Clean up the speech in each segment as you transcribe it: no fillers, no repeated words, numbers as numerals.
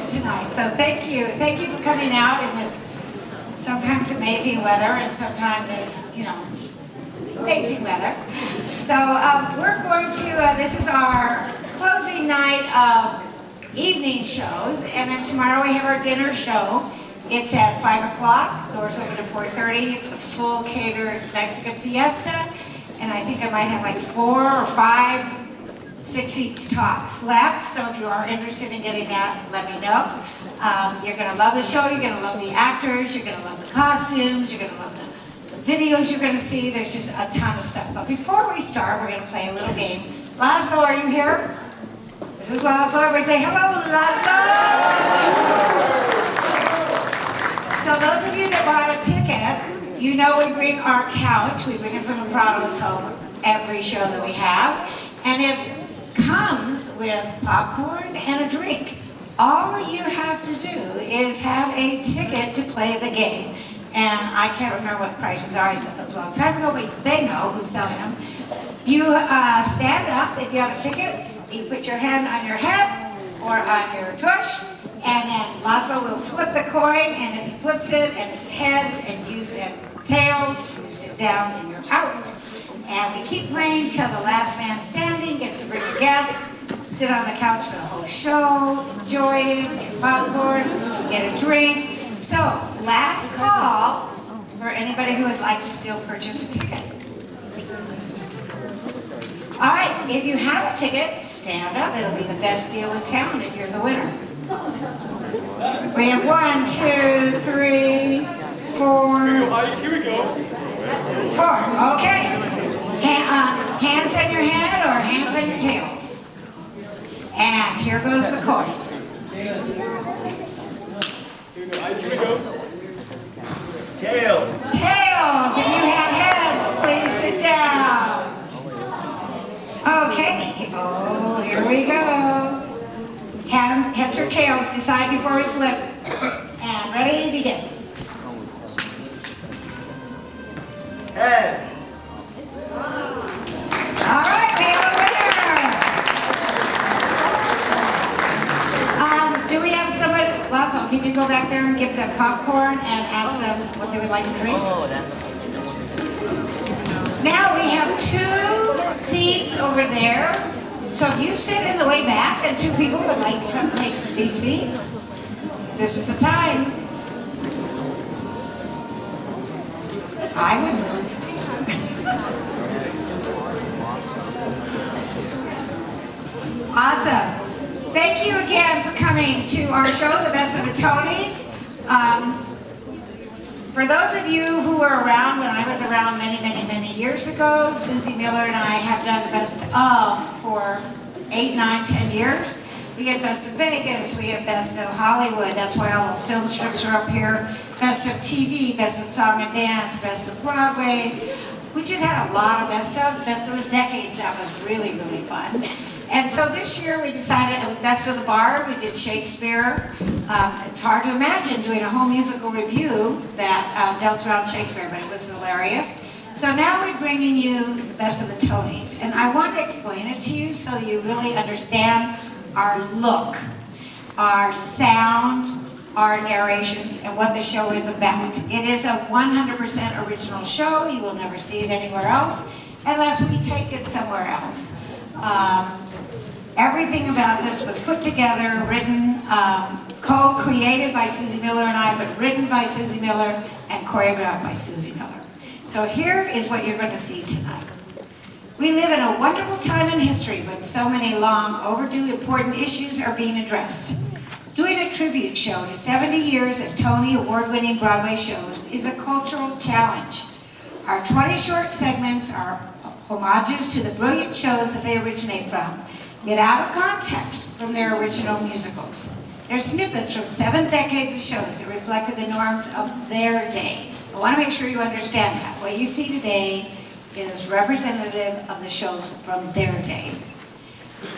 gorgeous tonight. So thank you for coming out in this sometimes amazing weather and sometimes this, amazing weather. So we're going to, this is our closing night of evening shows, and then tomorrow we have our dinner show. It's at 5 o'clock, doors open at 4:30. It's a full catered Mexican fiesta, and I think I might have like 4 or 5 6 tops left, so if you are interested in getting that, let me know. You're going to love the show, you're going to love the actors, you're going to love the costumes, you're going to love the videos you're going to see. There's just a ton of stuff. But before we start, we're going to play a little game. Laszlo, are you here? This is Laszlo. Everybody say hello, Laszlo! So those of you that bought a ticket, you know we bring our couch. We bring it from the Prados home every show that we have. And it comes with popcorn and a drink. All you have to do is have a ticket to play the game. And I can't remember what the prices are. I said those a long time ago, but they know who's selling them. You stand up if you have a ticket. You put your hand on your head or on your tush, and then Laszlo will flip the coin, and if he flips it and it's heads and you said tails, you sit down and you're out. And we keep playing till the last man standing gets to bring a guest, sit on the couch for the whole show, enjoy it, get popcorn, get a drink. So, last call for anybody who would like to still purchase a ticket. All right, if you have a ticket, stand up. It'll be the best deal in town if you're the winner. We have 1, 2, 3, 4. Here we go. 4, okay. Hands on your head or hands on your tails. And here goes the coin. Here we go. Tail. Tails. If you had heads, please sit down. Okay. Oh, here we go. Heads or tails. Decide before we flip. And ready? Begin. Heads. All right, we have a winner. Do we have somebody? Laszlo, can you go back there and give them popcorn and ask them what they would like to drink? Now we have 2 seats over there. So if you sit in the way back and 2 people would like to come take these seats, this is the time. I would move. Awesome. Thank you again for coming to our show, The Best of the Tonys. For those of you who were around when I was around many years ago, Susie Miller and I have done the Best of for 8, 9, 10 years. We get Best of Vegas, we have Best of Hollywood, that's why all those film strips are up here. Best of TV, Best of Song and Dance, Best of Broadway. We just had a lot of Best of the Decades. That was really fun. And so this year we decided Best of the Bard. We did Shakespeare. It's hard to imagine doing a whole musical review that dealt around Shakespeare, but it was hilarious. So now we're bringing you the Best of the Tonys. And I want to explain it to you so you really understand our look, our sound, our narrations, and what the show is about. It is a 100% original show. You will never see it anywhere else unless we take it somewhere else. Everything about this was put together, written, co-created by Susie Miller and I, but written by Susie Miller and choreographed by Susie Miller. So here is what you're going to see tonight. We live in a wonderful time in history when so many long overdue important issues are being addressed. Doing a tribute show to 70 years of Tony award-winning Broadway shows is a cultural challenge. Our 20 short segments are homages to the brilliant shows that they originate from, yet out of context from their original musicals. They're snippets from 7 decades of shows that reflected the norms of their day. I want to make sure you understand that. What you see today is representative of the shows from their day.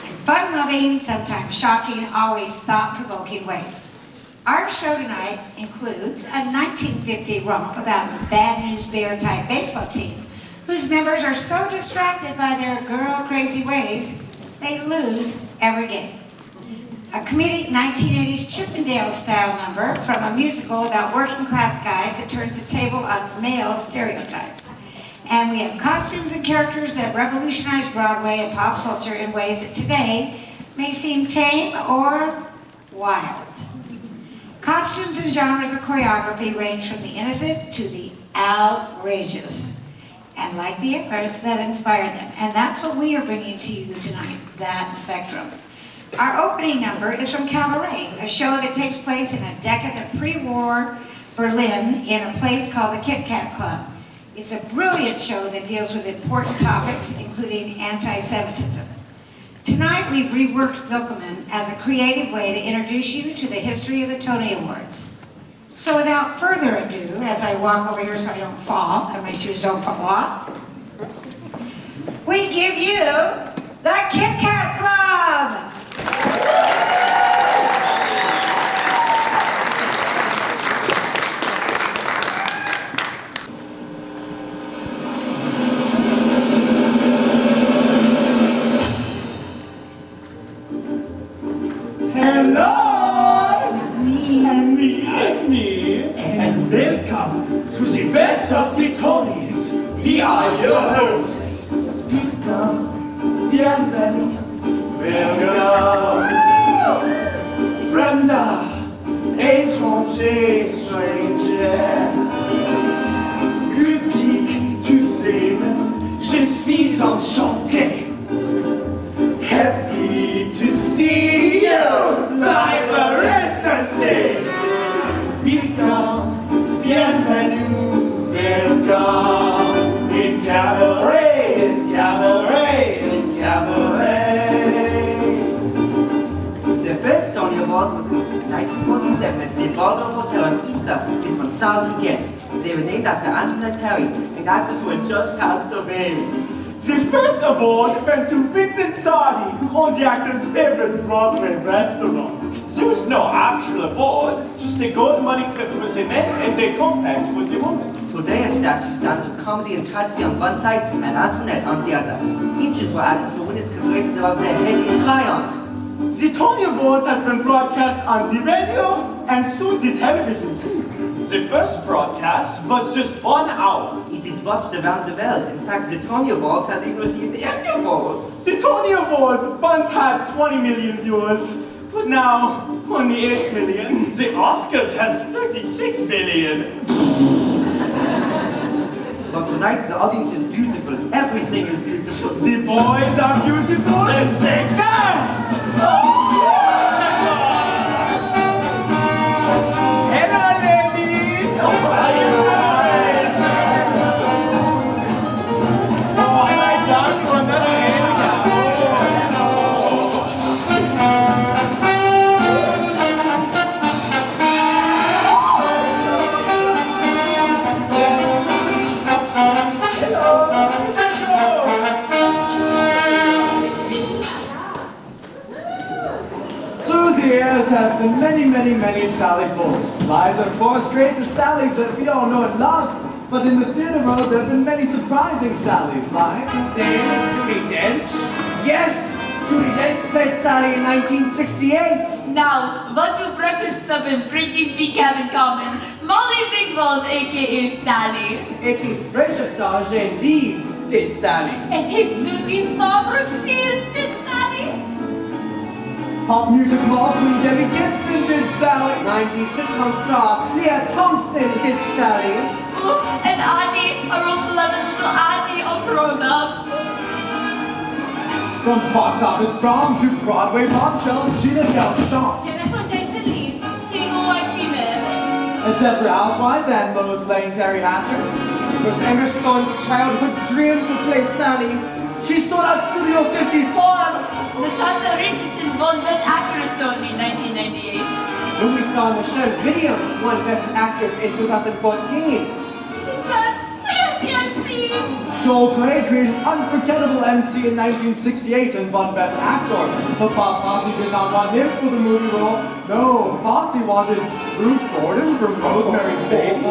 In fun-loving, sometimes shocking, always thought-provoking ways. Our show tonight includes a 1950 romp about a Bad News Bear-type baseball team whose members are so distracted by their girl-crazy ways, they lose every game. a comedic 1980s Chippendale-style number from a musical about working-class guys that turns the table on male stereotypes. And we have costumes and characters that revolutionize Broadway and pop culture in ways that today may seem tame or wild. Costumes and genres of choreography range from the innocent to the outrageous, and like the eras that inspired them. And that's what we are bringing to you tonight, that spectrum. Our opening number is from Cabaret, a show that takes place in a decadent pre-war Berlin in a place called the Kit Kat Club. It's a brilliant show that deals with important topics, including anti-Semitism. Tonight, we've reworked Willkommen as a creative way to introduce you to the history of the Tony Awards. So without further ado, as I walk over here so I don't fall and my shoes don't fall off, we give you the Kit Kat Club! Hello! It's me. And me. And welcome to the best of the Tonys. We are your hosts. Welcome, bienvenue, welcome. From the étranger, stranger. Public, tu sais, je suis enchanté. Happy to see you, like the rest of day. Welcome, bienvenue, welcome in cabaret, in cabaret, in cabaret. The first Tony Award was in 1947 at the Waldorf Hotel on Easter with 1,000 guests. They were named after Antoinette Perry, an actress who had just passed away. The first award went to Vincent Sardi on the actor's favorite Broadway restaurant. There was no actual award, just a gold money clip for the men and a compact for the woman. Today a statue stands with comedy and tragedy on one side and Antoinette on the other. Inches were added so winners could raise it above their head in triumph. The Tony Awards has been broadcast on the radio and soon the television too. The first broadcast was just 1 hour. It is watched around the world. In fact, the Tony Awards has even received the Emmy Awards. The Tony Awards once had 20 million viewers, but now only 8 million. The Oscars has 36 million. But tonight the audience is beautiful. Everything is beautiful. The boys are beautiful and they dance. Hello, ladies. How are you? Oh, I love on the Years have been many Sally Bulls. Liza, of course, creates the Sallys that we all know and love, but in the theater world there have been many surprising Sallys, like Judy Dench. yes, Judy Dench played Sally in 1968. Now, what do Breakfast Club and Pretty Big have in common? Molly Bigballs, aka Sally. It is Frasier star Jane Leeds did Sally. It is Blue Jean star Brooke Shields did Sally. Pop music hall Queen Debbie Gibson did Sally. 90s sitcom star Leah Thompson did Sally. Ooh, and Annie, a rumble-loving little Annie, all grown up. From box office prom to Broadway bombshell, Gina Bell-Starr. Jennifer Jason Leeds, single white female. The Desperate Housewives and Lois Lane Terry Hatcher. It was Emma Stone's childhood dream to play Sally. She sold out Studio 54. Natasha Richardson won Best Actress Tony in 1998. Movie star Michelle Williams won Best Actress in 2014. Joel Grey created Unforgettable MC in 1968 and won Best Actor. But Bob Fosse did not want him for the movie role. No, Fosse wanted Ruth Gordon from Rosemary's Baby.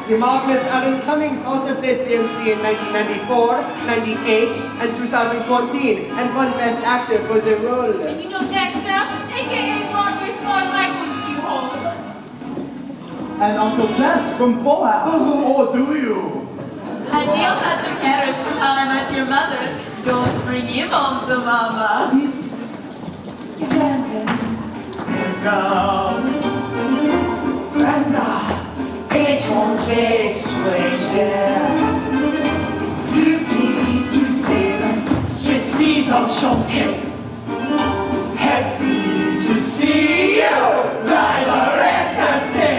The marvelous Alan Cummings also played CMC in 1994, 98, and 2014, and won Best Actor for the role. And you know Dexter? aka Marcus Von Michael's you home. And Uncle Jess from Full House. Oh, do you? And Neil Patrick Harris from How I Met Your Mother. Don't bring him home to Mama. Enchanté. Happy to see you. Like the rest of the day.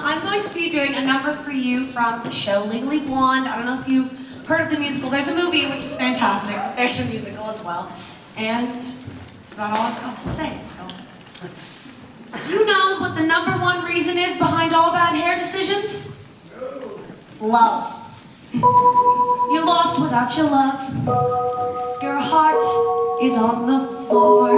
I'm going to be doing a number for you from the show Legally Blonde. I don't know if you've heard of the musical. There's a movie, which is fantastic. There's a musical as well. And that's about all I've got to say. So, do you know what the #1 reason is behind all bad hair decisions? Love. You're lost without your love. Your heart is on the floor.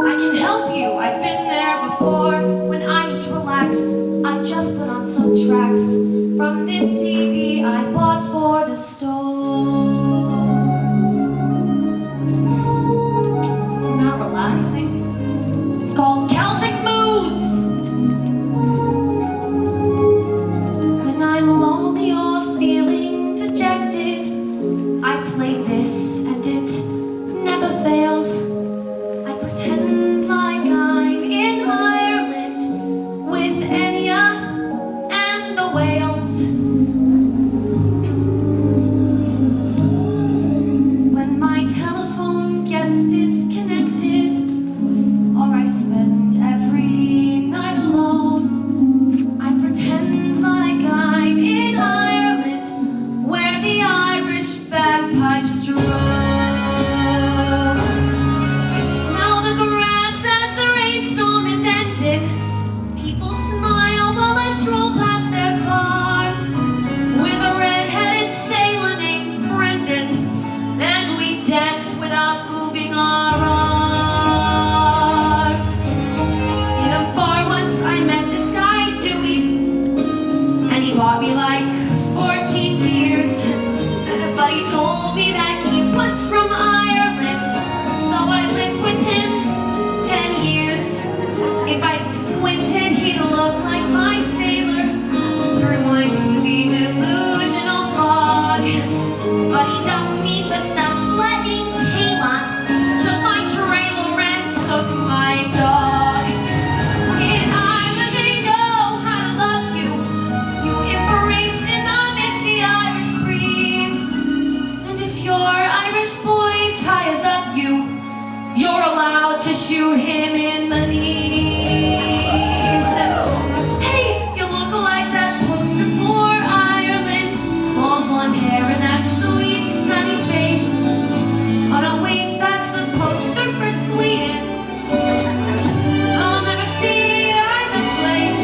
I can help you, I've been there before. When I need to relax, I just put on some tracks from this CD I bought for the store. Isn't that relaxing? It's called Celtic Moods. When I'm lonely or feeling dejected, I play this and it never fails. I pretend like I'm in Ireland with Enya and the whales. When my telephone gets disconnected, or I spend every night alone, I pretend like I'm in Ireland where the Irish bagpipes drone. People smile while I stroll past their farms with a red-headed sailor named Brendan, and we dance without moving our arms. In a bar once I met this guy, Dewey, and he bought me like 14 beers, but he told me that he was from Ireland, so I lived with him 10 years. If I squinted, he'd look like my sailor through my boozy, delusional fog. But he dumped me for some slut named Kayla, took my trailer and took my dog. In Ireland they know how to love you. You embrace in the misty Irish breeze. And if your Irish boy tires of you, you're allowed to shoot him in the knees. Hey, you look like that poster for Ireland. Long blonde hair and that sweet sunny face. Oh no, wait, that's the poster for Sweden. I'll never see either place.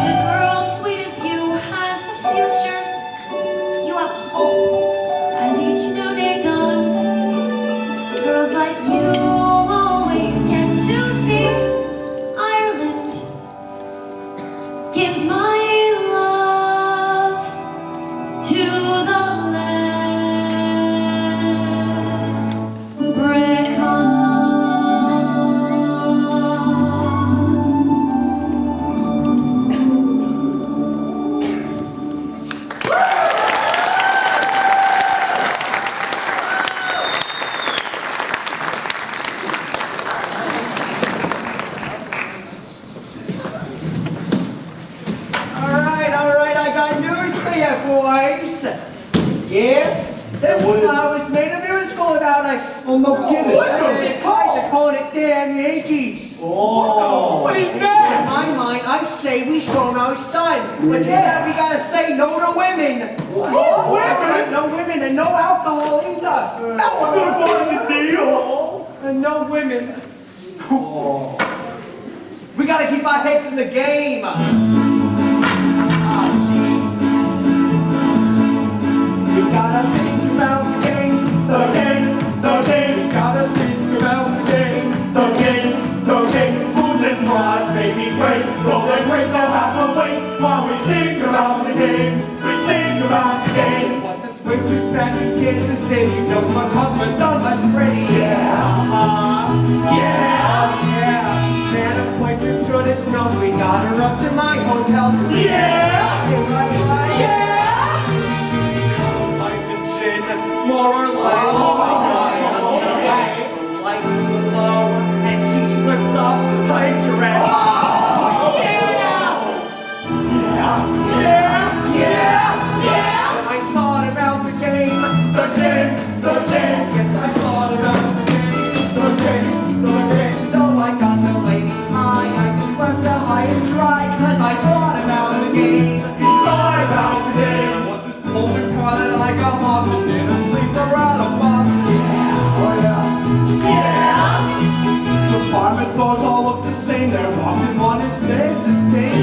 The girl sweet as you has the future. You have hope as each new day dawns. Girls like you always get to see Ireland. Give my love to the leprechauns. All right, I got news for you, boys. Yeah? This flowers made a musical about us. Oh, no kidding. What was it That's right, they're calling it Damn Yankees. Oh, what is that? My my mind, I say we show no style. But yeah, we gotta say no to women. Women? No women and no alcohol either. That wasn't part of the deal. And no women. We gotta keep our heads in the game. Oh, jeez. We gotta think about the game. The game, the game. We gotta think about the game. The game, the game. Who's in prize may be great. Though they're great, they'll have to wait while we think about the game. We think about the game. What's this winter's back in Kansas City? No more comfort, done but pretty. Yeah. Yeah. Yeah. Man, a place that should it smells. We got her up to my hotel. Yeah. Yeah. Like the gin. More or less. Lights low, and she slips off her dress. I thought about the game. Yes, I thought about the game. Though I got the lady high, I just left her high and dry. 'Cause I thought about the game. Was this Pullman car that I got lost in a sleeper out of Boston? The apartment doors all look the same. They're walking on it. There's this thing.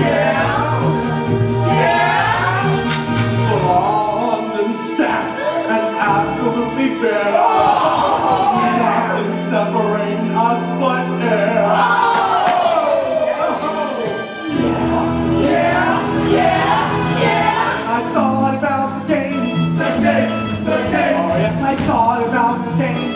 Blonde and stacked and absolutely bare. Nothing separating us but air. I thought about the game. Oh yes, I thought about the game.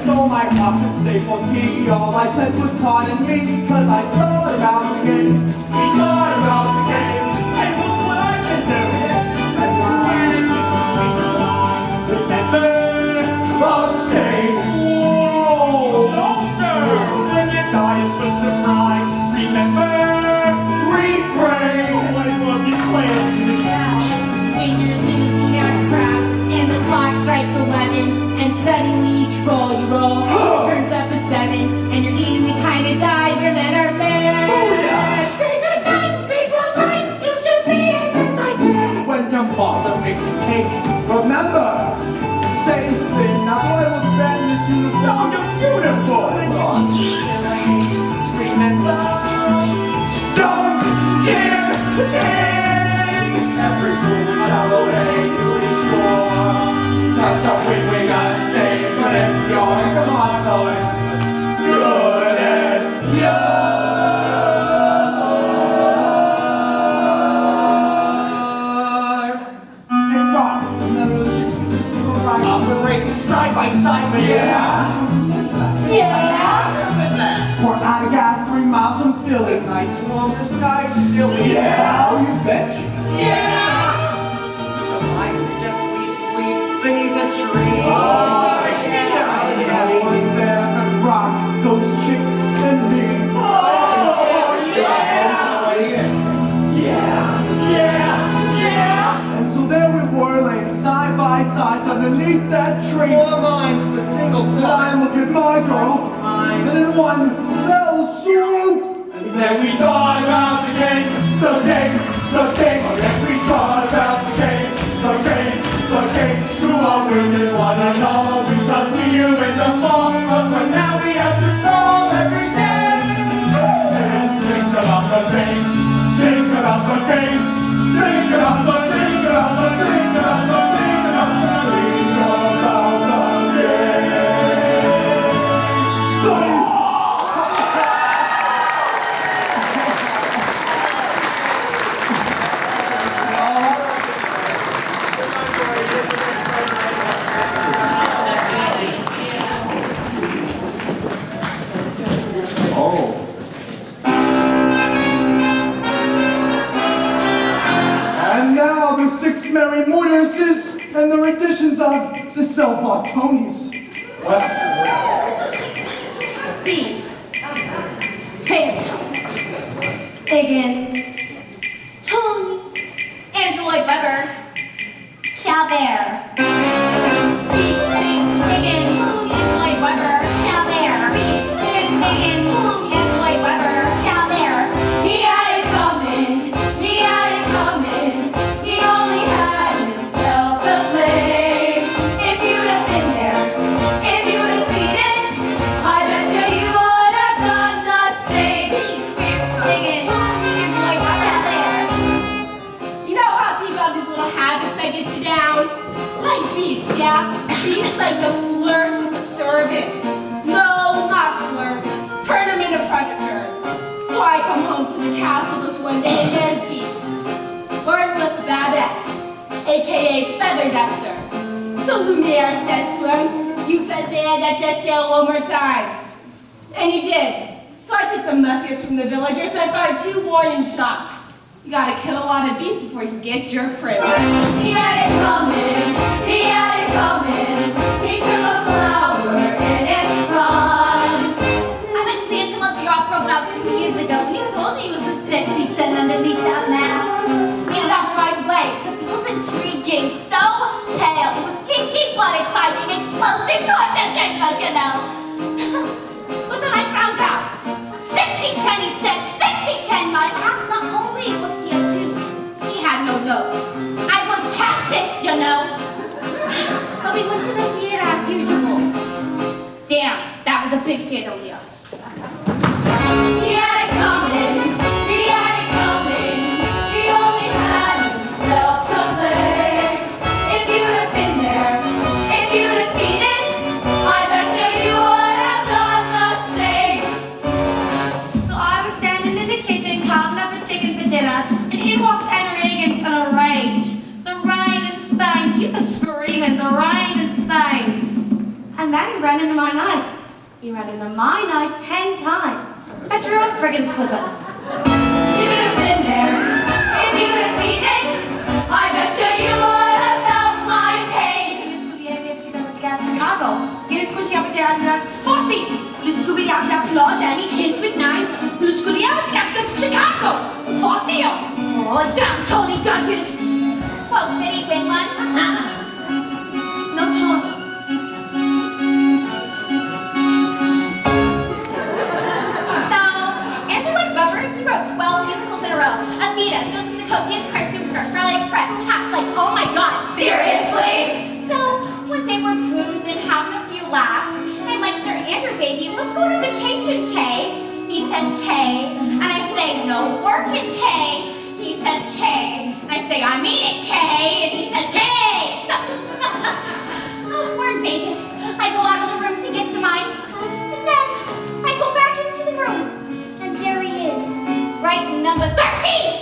Though my options stay for tea, all I said was pardon me, 'cause I thought about the game. We thought about the game. Hey, look what I can do. That's the humanity between the line. Remember, Upstate. whoa, no sir. When you're dying for surprise, remember, Refrain. what will be placed. When you're losing your crap and the clock strikes 11 and suddenly each roll you roll turns up a 7 and you're eating the kind of guy your men are made. Say goodnight, people like you should be in the night. When your mother makes a cake, remember, stay thin. Now boy will bend this No, uniform. you're beautiful. Remember, Don't give in. Every fool shall obey to be sure. That's the way we gotta stay good and pure. Come on, fellas. Good and pure. Hey, Rob, remember this just right. operating side by side, man. We're out of gas 3 miles from Philly. Nice warm skies Philly. Oh, you betcha. So I suggest we sleep beneath a tree. Going there and rock those chicks and me. And so there we were, laying side by side underneath that tree. 4 minds with a single And I thought. look at my girl, and in one fell swoop. And then we thought about the game. Oh yes, we thought about the game. To our wounded one and all, we shall see you in the fall. But for now we have to stall everything. And think about the game. Think about the game. Think about the game. And now the 6 merry mortises and the renditions of the cell block Tonys. Well, Beast. Phantom. Higgins. Tony. Andrew Lloyd Webber. Chalbert. Beast. Higgins. Andrew Lloyd Webber. Chalbert. Beast. Higgins. Andrew Lloyd Webber. Chalbert. yeah? He used like to flirt with the servants. No, not flirt. Turn them into furniture. So I come home to the castle this one day and there's Pete's. Flirting with Babette, aka Feather Duster. So Lumiere says to him, "You faisais that destin one more time." And he did. So I took the muskets from the villagers and I fired 2 warning shots. You gotta kill a lot of beasts before you get your prince. He had it coming, he had it coming. He took a flower in its prime. I've been Phantom of the Opera about 2 years ago. She told me he was a sexy son underneath that mask. Made it up right away, because he was intriguing, so pale. It was kinky but exciting, explosive, gorgeous, you know. But then I found out. 60-10, he said, 60-10, my ass. Not only was he a tooth, he had no nose. I was catfished, you know. But we went to the theater as usual. Damn, that was a big chandelier. He had it coming, he had it coming. He only had himself to blame. If you'd have been there, if you'd have seen it, I bet you would have done the same. So I was standing in the kitchen, carving up a chicken for dinner, and in walks Anna Reagan in a rage. The rain in Spain, he was screaming, the rain in Spain. And then he ran into my knife. He ran into my knife 10 times. At your own friggin' slippers. If you'd have been there, if you'd have seen it, I bet you would have felt my pain. You studierte a Chicago. You studierte a Fosse. You studierte Applause, any kids with 9. You studierte a Chicago. Fosse. Oh, damn Tony Judges. Well, did he win one? No Tony. He wrote 12 musicals in a row. Evita, Joseph the Coat, Jesus Christ Superstar, Starlight Express, Cats, like, oh my god, seriously? So, one day we're cruising, having a few laughs, and like, Sir Andrew, baby, let's go on vacation, Kay. He says, Kay, and I say, no working, Kay. He says, Kay, and I say, I mean it, Kay, and he says, Kay. So, we're in Vegas. I go out of the room to get some ice, and then I go back into the room. And there he is, right in number 13,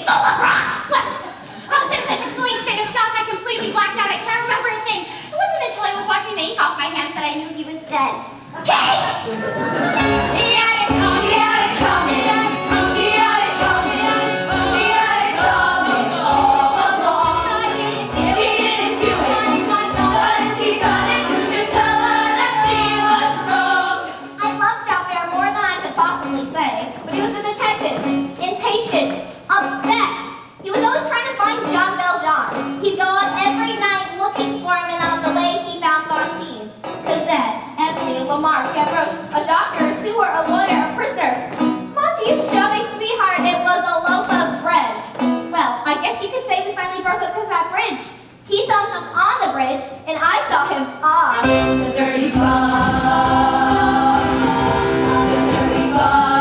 School of Rock! Well, I was in such a complete state of shock, I completely blacked out. I can't remember a thing. It wasn't until I was washing the ink off my hands that I knew he was dead. Okay! He had it coming, he had it coming, he had it coming, he had it coming, he had it coming all along. She didn't do it, but she done it to tell her that she was wrong. I love Chabert more than I could possibly say. But he was a detective, impatient, obsessed. He was always trying to find Jean Valjean. He'd go out every night looking for him, and on the way he found Fantine, Cosette, Ebony, Lamar, Gavroche, a doctor, a sewer, a lawyer, a prisoner. Mon Dieu, Chabert, sweetheart, it was a loaf of bread. Well, I guess you could say we finally broke up because of that bridge. He saw himself on the bridge, and I saw him on the dirty pond. The dirty pond.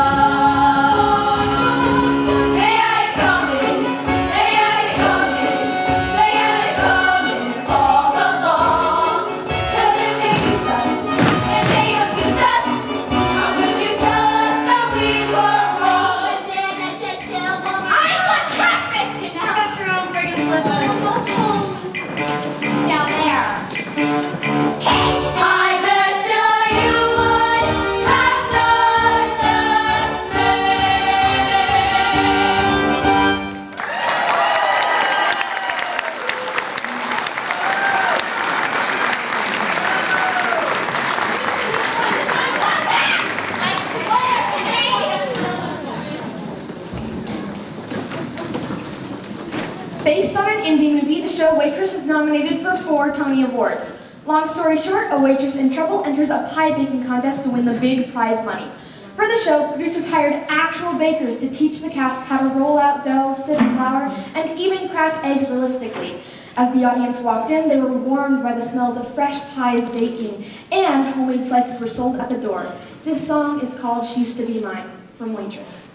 Based on an indie movie, the show Waitress was nominated for 4 Tony Awards. Long story short, a waitress in trouble enters a pie baking contest to win the big prize money. For the show, producers hired actual bakers to teach the cast how to roll out dough, sift flour, and even crack eggs realistically. As the audience walked in, they were warmed by the smells of fresh pies baking, and homemade slices were sold at the door. This song is called She Used to Be Mine, from Waitress.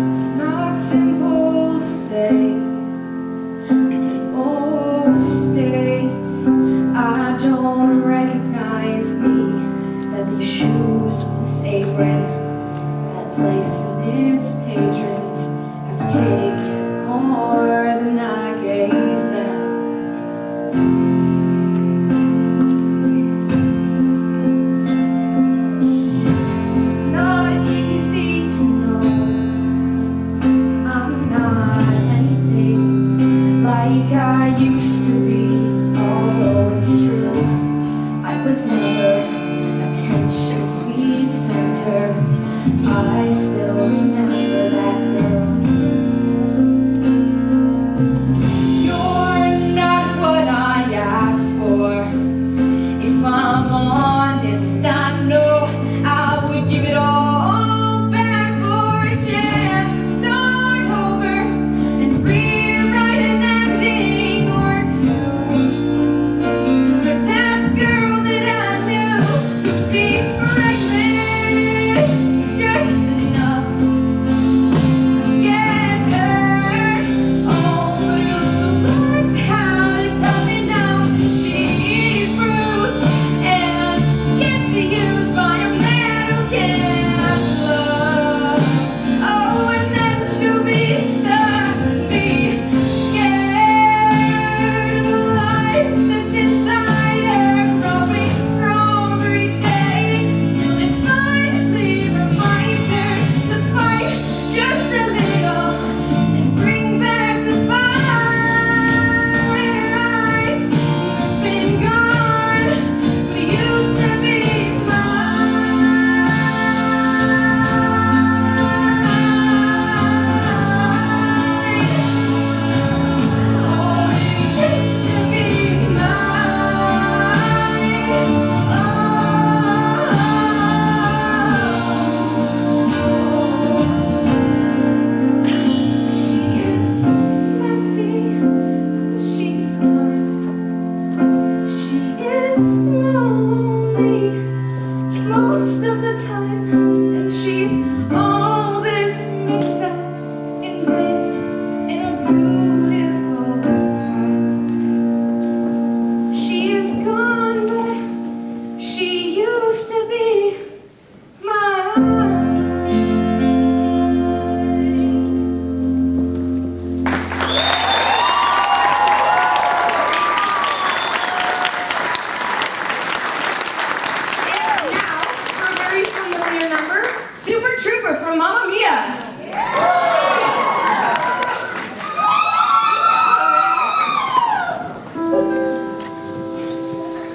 It's not simple to beautiful heart. She is gone, but she used to be mine. And now, for a very familiar number, Super Trooper from Mamma Mia.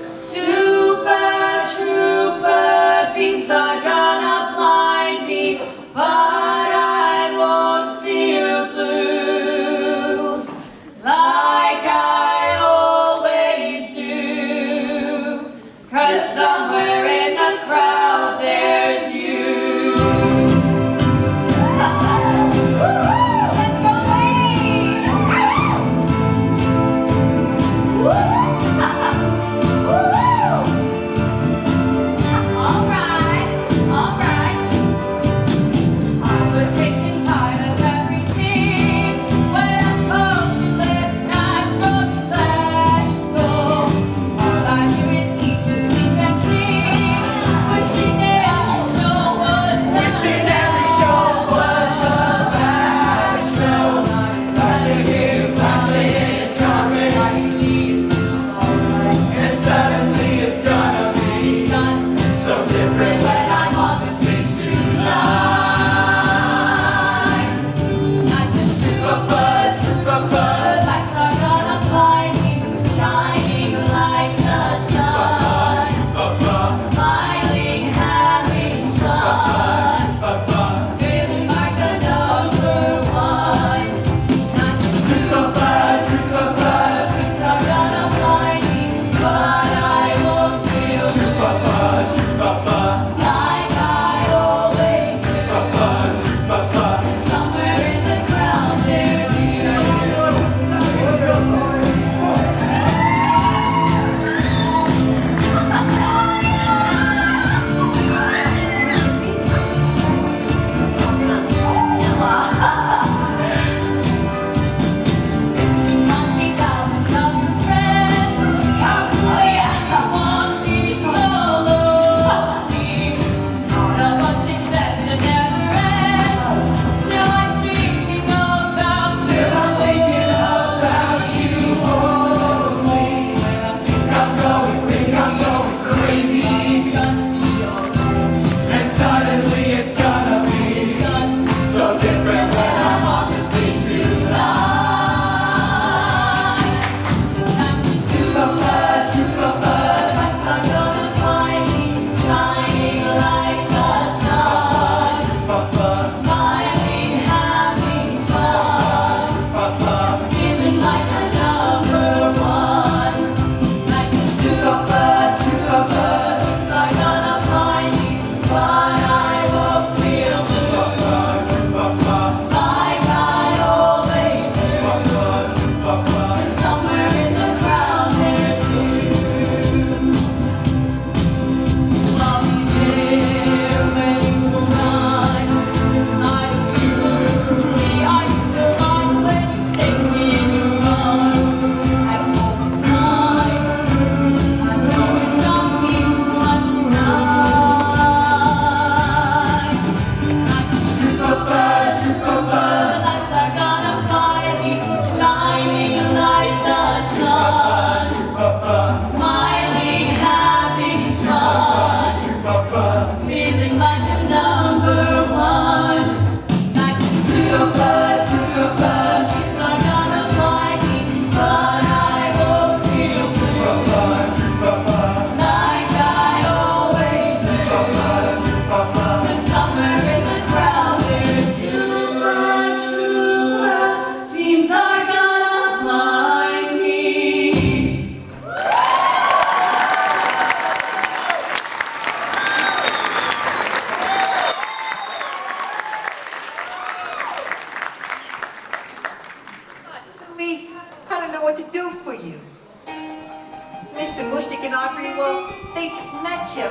Super trooper, beams are gonna blind me, but I won't feel blue like I always do. 'Cause somewhere in the crowd there's you. Let's go, ladies! All right. I was sick and tired of everything. When I told you last night, wrote you back home. All I do is eat, sleep, and sing. Wishing every show was the Wishing every show was the last show. And suddenly it's gonna be so different when I'm on the stage tonight. Super, Lights are gonna blind me, shining like the sun. Smiling, having fun, feeling like the number one. Not just super lights are gonna blind me, but I won't feel blue like I always do. Somewhere in the crowd there's you. and suddenly it's gonna be so different when I'm on the stage tonight. Super, Lights are gonna find me, shining like the sun. Smiling, having fun, feeling like the number one. Like the super trooper, things are gonna blind me, but I won't feel blue like I always do. Somewhere in the crowd there's you. I'll be there when you arrive. Beside you, me I still like when you take me in your arms. I hold you tight. I know it's not means much tonight. Like a super, lights are gonna find me, shining like the sun. Smiling, having fun, feeling like the number one. Like a super trooper, things are gonna blind me, but I won't feel blue like I always do. 'Cause somewhere in the crowd there's super trooper, teams are gonna blind me. Lee, I don't know what to do for you. Mr. Mushtik and Audrey, well, they just met you.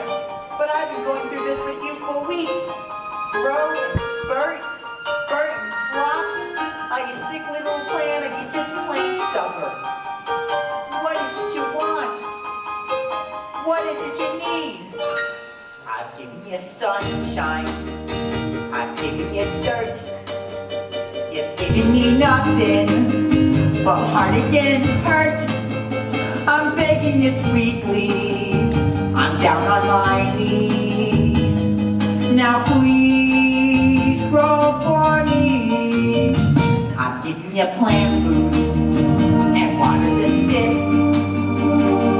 But I've been going through this with you for weeks. Grow and spurt and flop. Are you sick little plant just plain stubborn. What is it you want? What is it you need? I've given you sunshine. I've given you dirt. You've given me nothing but heart again hurt. I'm begging you sweetly. I'm down on my knees. Now please grow for me. I've given you plant food and water to sip.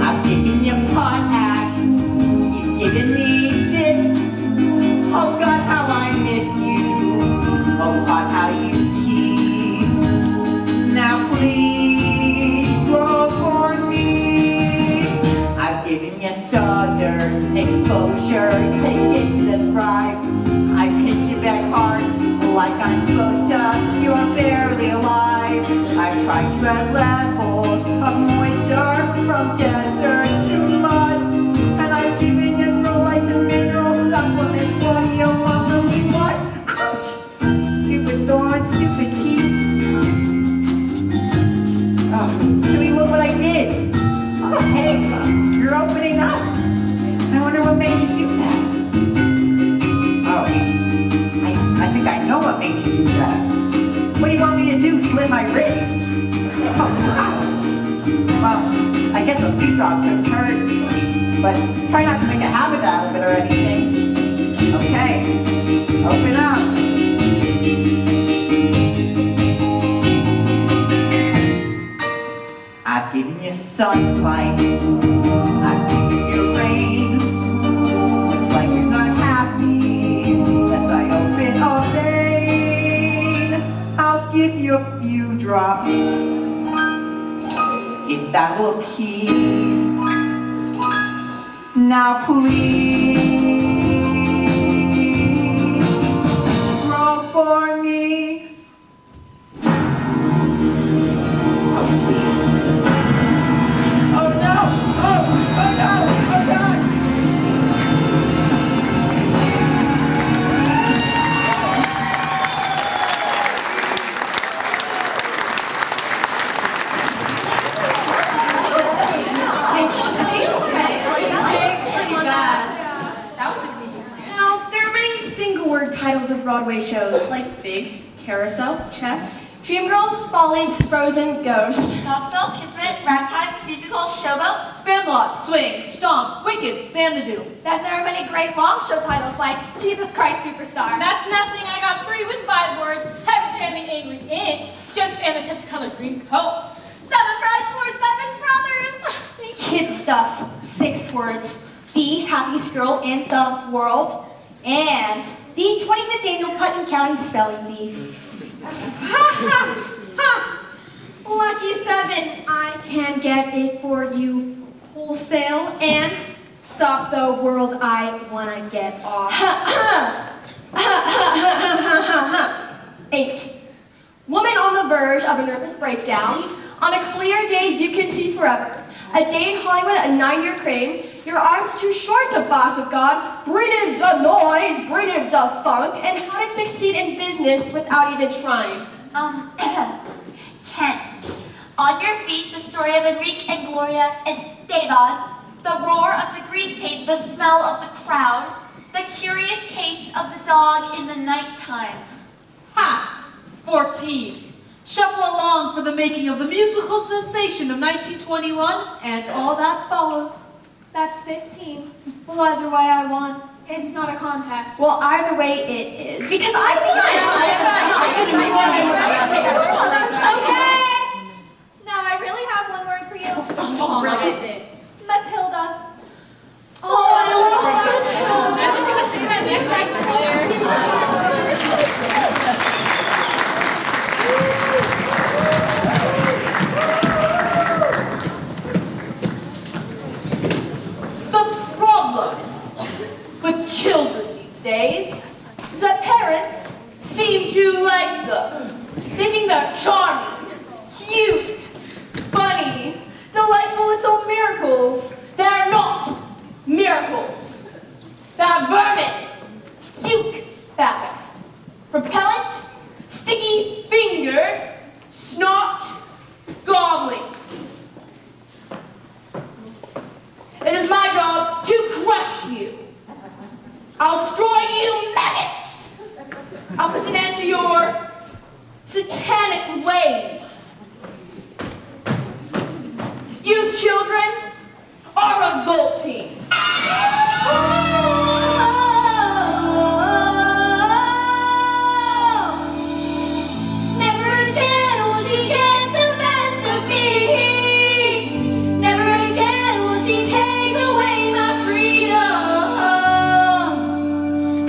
I've given you potash. You've given me zip. Oh God, how I missed you. Oh God, how you tease. Now please grow for me. I've given you southern exposure to get to the thrive. I pinch you back hard like I'm supposed to. You're barely alive. I've tried to add levels of moisture from desert to mud. And I've given you prolytes and mineral supplements. What do you want from me? What? Ouch! Stupid thorns, stupid teeth. Oh, Dewey, look what I did. Oh, hey, you're opening up. I wonder what made you do that. Oh, I think I know what made you do that. What do you want me to do, slit my wrists? Oh, wow. Well, I guess a few drops couldn't hurt, but try not to make a habit out of it or anything. Okay, open up. I've given you sunlight, I've given you rain. Looks like you're not happy unless I open a vein. I'll give you a few drops, if that will appease. Now please, grow for me. Oh, Steve. Oh no! Oh no! Oh God! Now, there are many single-word titles of Broadway shows, like Big, Carousel, Chess, Dreamgirls, Follies, Frozen, Ghost. Godspell, Kismet, Ragtime, Musical, Showboat. Spamalot, Swing, Stomp, Wicked, Xanadu. Then there are many great long show titles like Jesus Christ Superstar. That's nothing. I got 3 with 5 words. Heaven and the Angry Inch. Just and the touch-colored green coats. 7 fries for 7 brothers. Kid Stuff, 6 words, the happiest girl in the world, and the 25th annual Putnam County Spelling Bee. Ha ha ha! Lucky 7, I can get it for you wholesale and stop the world I wanna get off. 8. Woman on the verge of a nervous breakdown. On a clear day, you can see forever. A day in Hollywood, a 9-year crane. Your arms too short to box with God. Breeding the noise, breeding the funk, and how to succeed in business without even trying. 10. On your feet, the story of Enrique and Gloria Esteban. The roar of the grease paint, the smell of the crowd. The curious case of the dog in the nighttime. Ha! 14. Shuffle along for the making of the musical sensation of 1921 and all that follows. That's 15. Well, either way I won. It's not a contest. Well, either way it is. Because I Okay! Now I really have one word for you. What is it? Matilda. Oh, I love that. Next act player. The problem with children these days is that parents seem to like them, thinking they're charming, cute, funny, delightful little miracles. They're not miracles. They're vermin, puke fabric, repellent, sticky finger, snot, I'll destroy you maggots. I'll put an end to your satanic ways. You children are revolting. Never again will she get the best of me. Never again will she take away my freedom.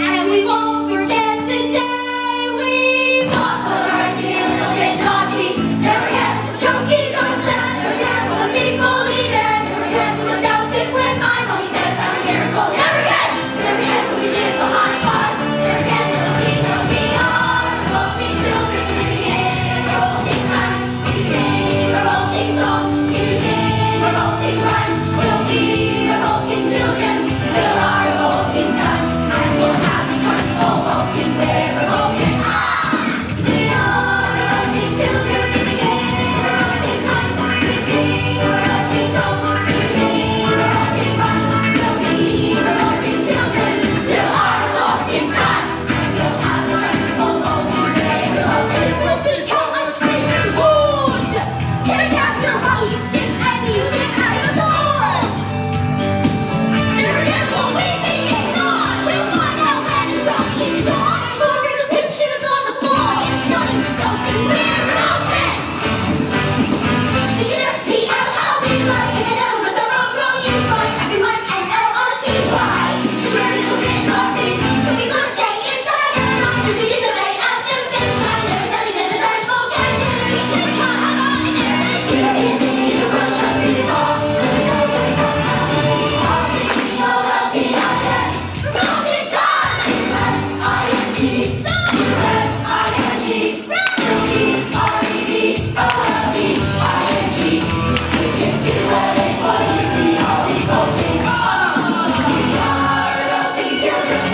And we won't forget the day we fought for our ideas, a little bit naughty. Never again will the choking doors stand. Never again will the people lead in. Never again will the doubted when my mommy says I'm a miracle. Never again will we live behind bars. Never again will the people be our revolting children living in revolting times. We sing revolting songs, using revolting rhymes. We'll be revolting children till our revolting's done. And we'll have the church revolting, we're revolting. We are revolting children living in revolting times. We sing revolting songs, using revolting rhymes. We'll be revolting children till our revolting's done. And we'll have the church revolting, we're revolting. We'll become a screaming wound, tearing out your roasting and using as swords. Never again will we be ignored. We'll find out when the jockey starts. Forward to pitches on the board. It's not insulting, we're revolting. The USPL, how we like it. And L was a wrong, you find everyone and L-O-T-Y. 'Cause we're a little bit naughty, so we gotta stay inside and not to be disobeyed at the same time. There's nothing that the church will get. We take our have on and everything. You can rush us to the ball. There's no getting up now. We are making O-L-T out there. Revolting time. U-S-I-N-G. U-S-I-N-G. R-E-V-O-L-T-I-N-G. It is too early for you. We are revolting. We are revolting children.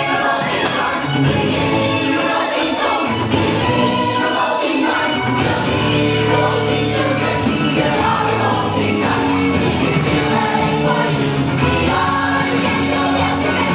Revolting times. We sing revolting songs. We sing revolting rhymes. We'll be revolting children till our revolting's done. It is too early for you. We are against gentlemen.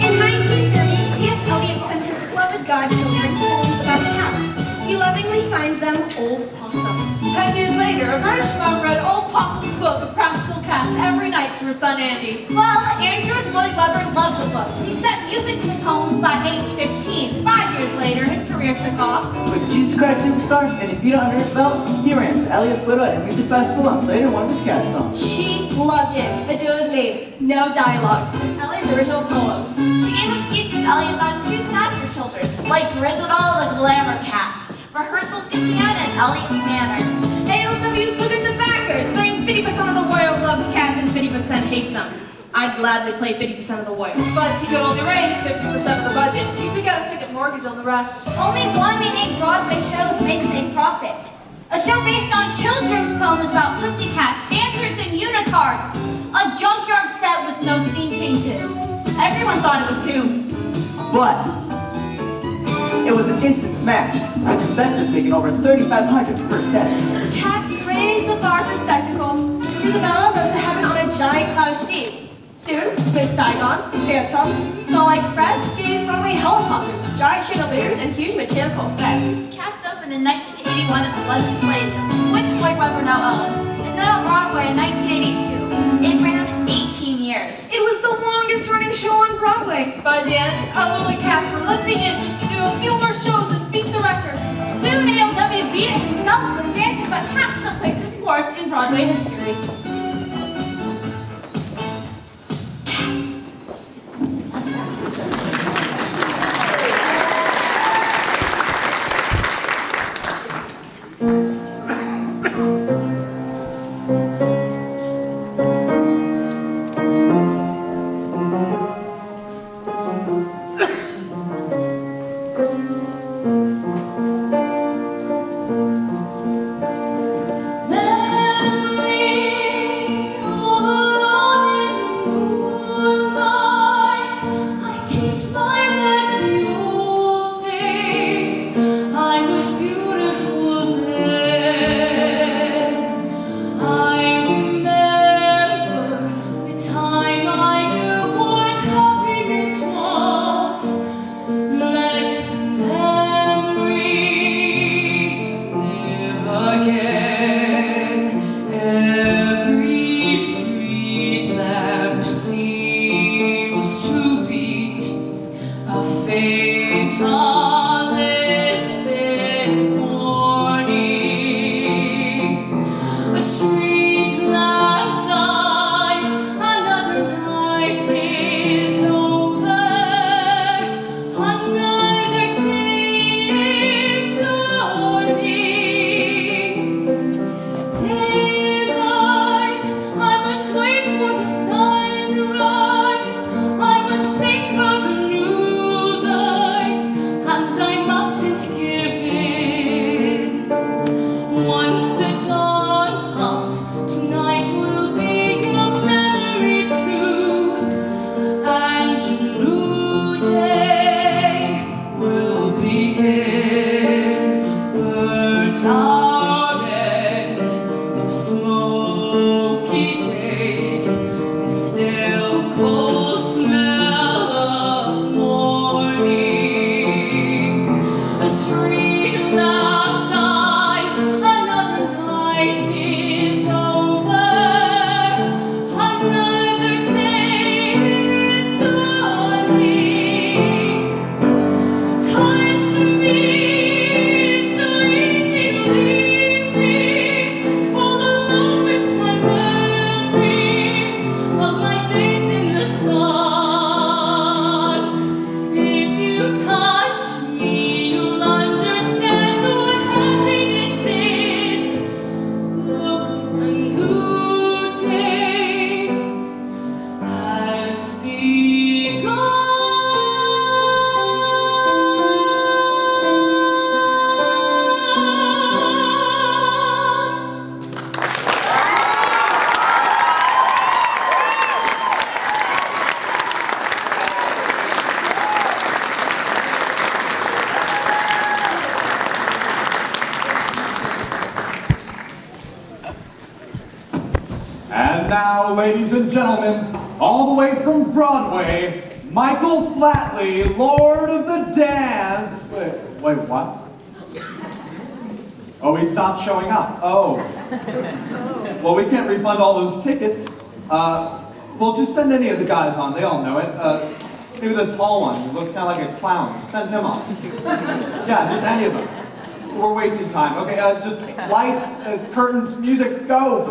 In 1930, T.S. Eliot sent his beloved godchildren poems about cats. He lovingly signed them Old Possum. 10 years later, a British mom read Old Possum's book of practical cats every night to her son Andy. Well, Andrew Lloyd Webber loved the book. He set music to the poems by age 15. 5 years later, his career took off. With Jesus Christ Superstar and If You Don't Under His Belt, he ran to Elliot's Widow at a music festival and played in one of his cat songs. She loved it. The duo was made. No dialogue. Ellie's original poems. She gave a thesis Elliot thought too sad for children, like Grisabelle the Glamour Cat. Rehearsals began at Elliot's Manor. AOW took it to backers, saying 50% of the world loves cats and 50% hates them. I'd gladly play 50% of the world. But he could only raise 50% of the budget. He took out a second mortgage on the rest. Only 1 in 8 Broadway shows makes a profit. A show based on children's poems about pussycats, dancers, and unicorns. A junkyard set with no scene changes. Everyone thought it was doomed. But it was an instant smash, with investors making over $3,500 per set. Cats raised the bar for spectacle. Isabella rose to heaven on a giant cloud of steam. Soon, Miss Saigon, Phantom, Solar Express gave runway helicopters, giant chandeliers, and huge mechanical effects. Cats opened in 1981 at the London Palladium, which Lloyd Webber now owns, and then on Broadway in 1982. It ran 18 years. It was the longest running show on Broadway. By the end, elderly cats were limping in just to do a few more shows and beat the record. Soon ALW beat it himself with Dancing But Cats took place his fourth in Broadway history. Cats. smile at the old days. I was beautiful then. I remember the time I knew what happiness was. Let the memory live again. Every street lamp seems to beat a fatalistic warning. A street lamp dies, another night is over, another day is dawning. Daylight, I must wait for the sunrise. I must think of a new life, and I mustn't give in. Once the dawn comes, tonight will be a memory too, and a new day will begin. Burnt out ends of smoky days, the stale cold smell of morning. A street lamp dies, another night is over, another day is dawning. Time to me, it's so easy to leave me, all alone with my memories of my days in the sun. If you touch me, you'll understand what happiness is. Look, a new day has begun. And now, ladies and gentlemen, all the way from Broadway, Michael Flatley, Lord of the Dance. Wait, what? Oh, he stopped showing up. Oh. Well, we can't refund all those tickets. Well, just send any of the guys on. They all know it. Maybe the tall one who looks kind of like a clown. Send him on. Yeah, just any of them. We're wasting time. Okay, just lights, curtains, music, go.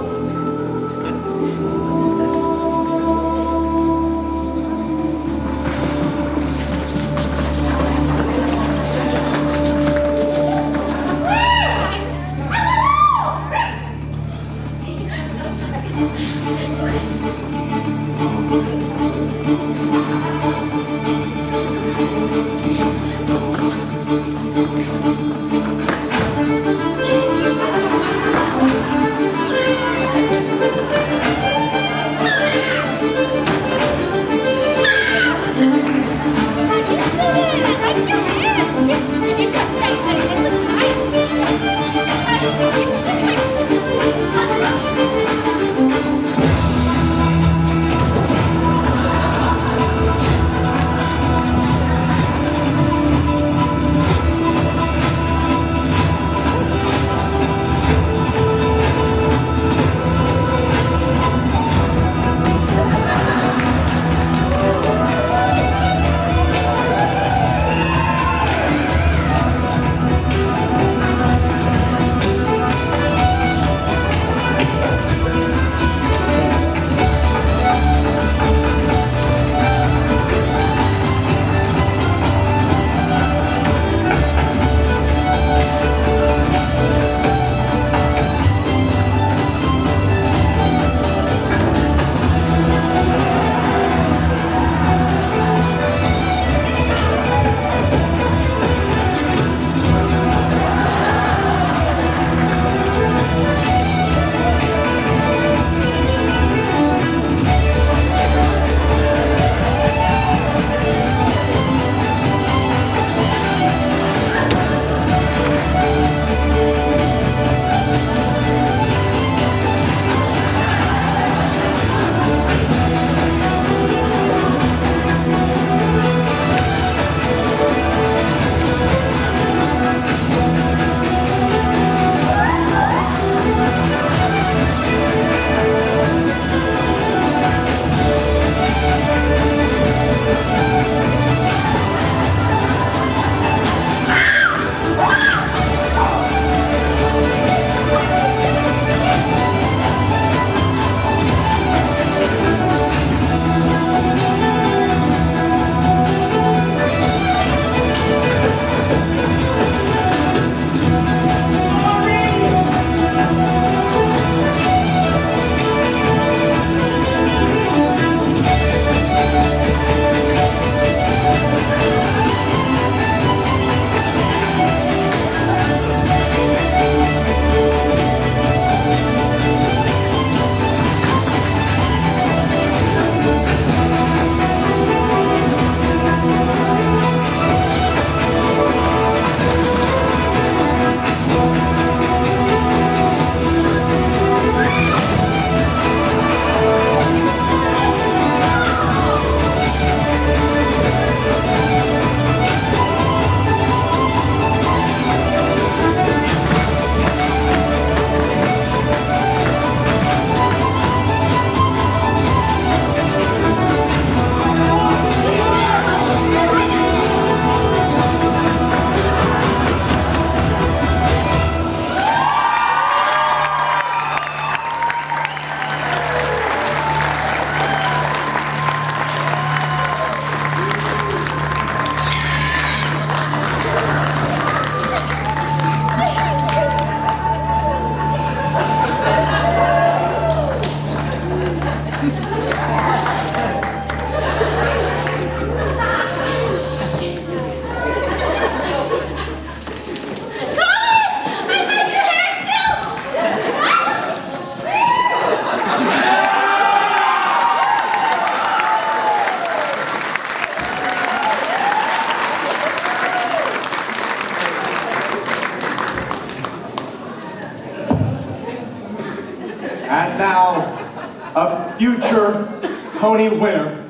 future Tony winner,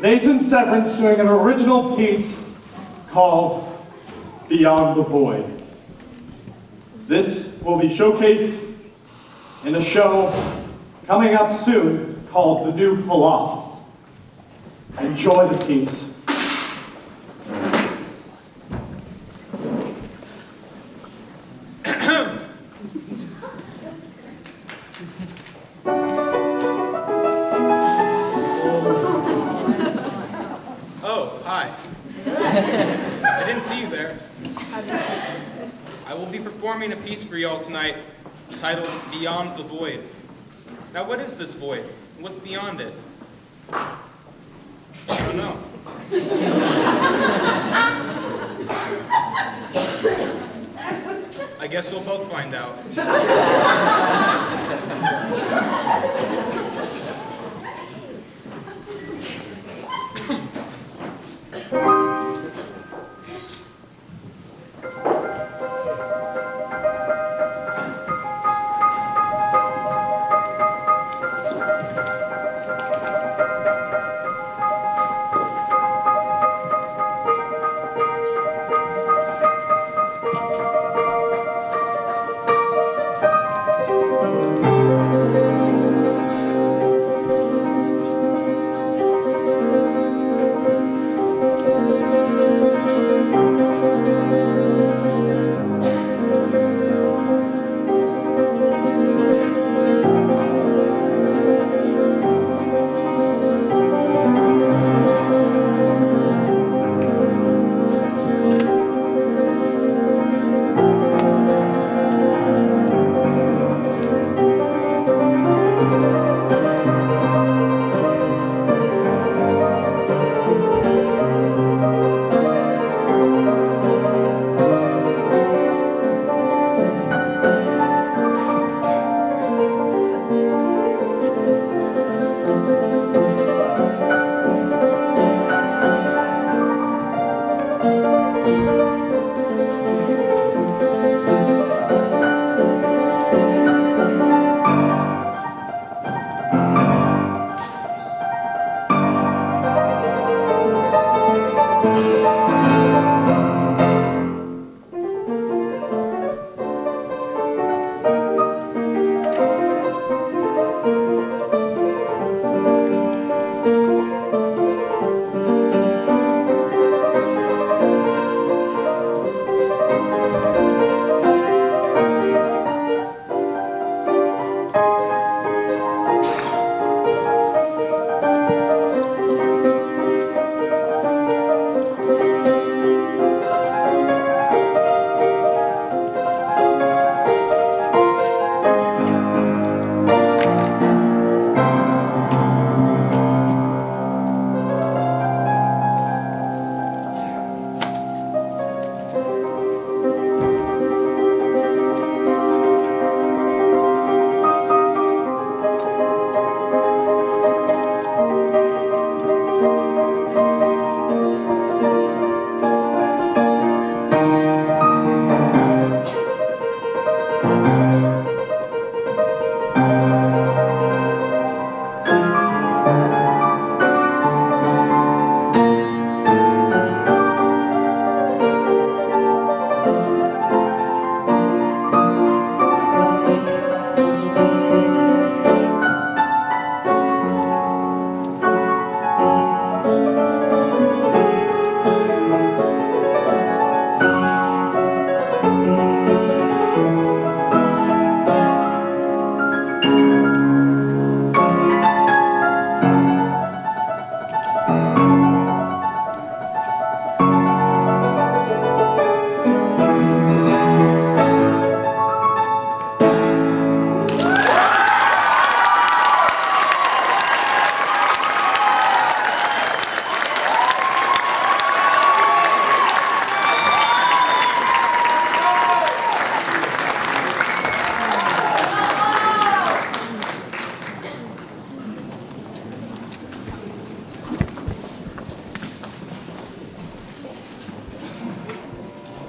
Nathan Severance, doing an original piece called Beyond the Void. This will be showcased in a show coming up soon called The New Colossus. Enjoy the piece. Oh, hi. I didn't see you there. I will be performing a piece for y'all tonight titled Beyond the Void. Now, what is this void? What's beyond it? I don't know. I guess we'll both find out.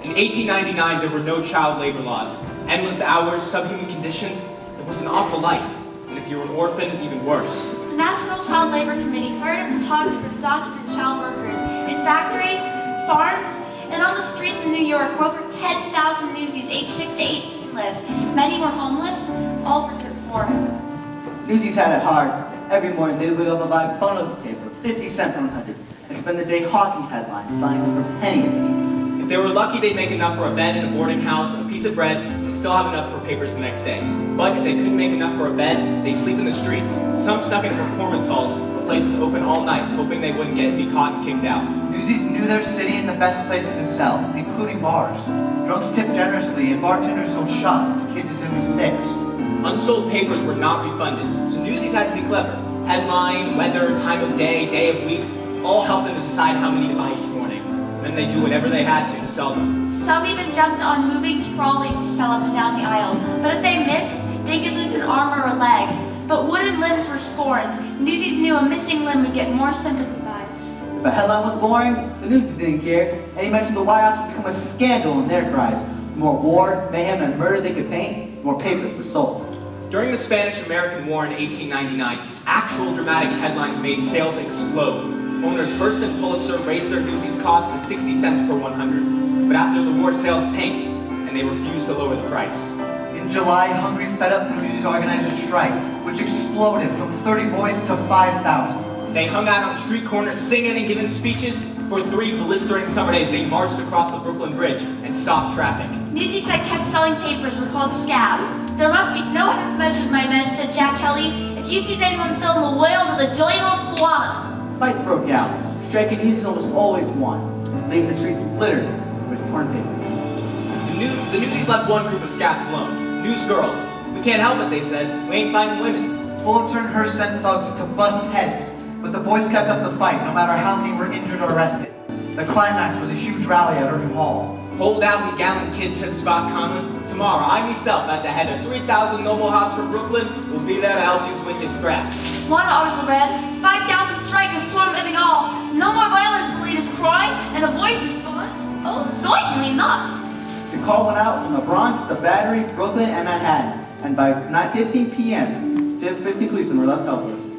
In 1899, there were no child labor laws. Endless hours, subhuman conditions. It was an awful life. And if you're an orphan, even worse. The National Child Labor Committee hired a photographer to document child workers in factories, farms, and on the streets of New York where over 10,000 newsies aged 6 to 18 lived. Many were homeless, all were dirt poor. Newsies had it hard. Every morning they would wake up and buy bundles of paper, 50 cents per 100, and spend the day hawking headlines, selling them for a penny apiece. If they were lucky, they'd make enough for a bed in a boarding house, a piece of bread, and still have enough for papers the next day. But if they couldn't make enough for a bed, they'd sleep in the streets. Some snuck into performance halls, where places open all night, hoping they wouldn't be caught and kicked out. Newsies knew their city and the best places to sell, including bars. Drunks tipped generously, and bartenders sold shots to kids as young as 6. Unsold papers were not refunded, so newsies had to be clever. Headline, weather, time of day, day of week, all helped them to decide how many to buy each morning. Then they do whatever they had to sell them. Some even jumped on moving trolleys to sell up and down the aisle. But if they missed, they could lose an arm or a leg. But wooden limbs were scorned. Newsies knew a missing limb would get more sympathy buys. If a headline was boring, the newsies didn't care. Any mention of the White House would become a scandal in their cries. The more war, mayhem, and murder they could paint, the more papers were sold. During the Spanish-American War in 1899, actual dramatic headlines made sales explode. Owners Hearst and Pulitzer raised their newsies cost to 60 cents per 100. But after the war, sales tanked, and they refused to lower the price. In July, hungry, fed-up newsies organized a strike, which exploded from 30 boys to 5,000. They hung out on street corners singing and giving speeches. For 3 blistering summer days, they marched across the Brooklyn Bridge and stopped traffic. Newsies that kept selling papers were called scabs. There must be no half measures, my men, said Jack Kelly. If you sees anyone selling the whale to the joint, will swallow. Fights broke out. Striking newsies almost always won, leaving the streets littered with torn papers. The newsies left one group of scabs alone. News girls. We can't help it, they said. We ain't fighting women. Pulitzer and Hearst sent thugs to bust heads, but the boys kept up the fight, no matter how many were injured or arrested. The climax was a huge rally at Irving Hall. Hold out, we gallant kids, said Spot Conlon. Tomorrow, I myself, at the head of 3,000 noble hearts from Brooklyn, will be there to help you with your scratch. One article read, 5,000 strikers swarm Irving Hall. No more violence, the leaders cry, and a voice responds, oh, certainly not. The call went out from the Bronx, the Battery, Brooklyn, and Manhattan. And by 9:15 p.m., 50 policemen were left helpless.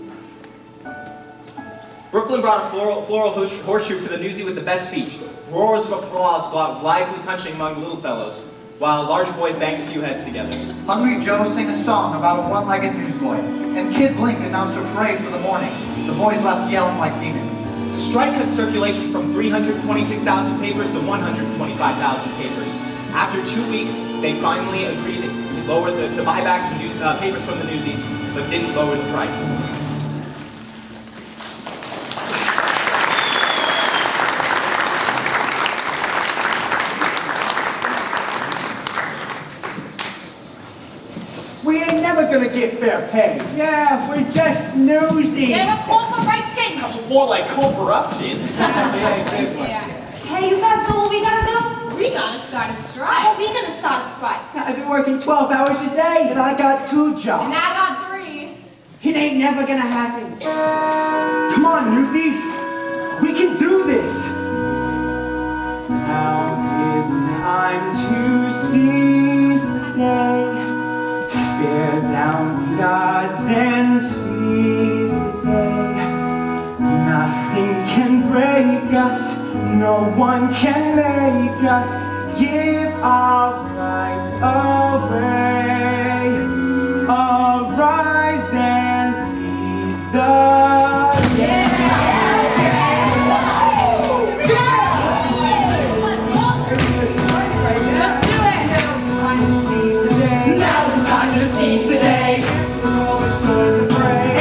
Brooklyn brought a floral horseshoe for the newsie with the best speech. Roars of applause blithely punching among the little fellows, while large boys banged a few heads together. Hungry Joe sang a song about a one-legged newsboy, and Kid Blink announced a parade for the morning. The boys left yelling like demons. The strike cut circulation from 326,000 papers to 125,000 papers. After 2 weeks, they finally agreed to buy back the papers from the newsies, but didn't lower the price. We ain't never gonna get fair pay. Yeah, we're just newsies. Yeah, no corporation. That's more like corruption. Hey, you guys know what we gotta do? We gotta start a strike. How are we gonna start a strike? I've been working 12 hours a day, and I got 2 jobs. And I got 3. It ain't never gonna happen. Come on, newsies. We can do this. Now is the time to seize the day. Stare down the odds and seize the day. Nothing can break us. No one can make us give our rights away. Arise and seize the day. Now it's time to seize the day.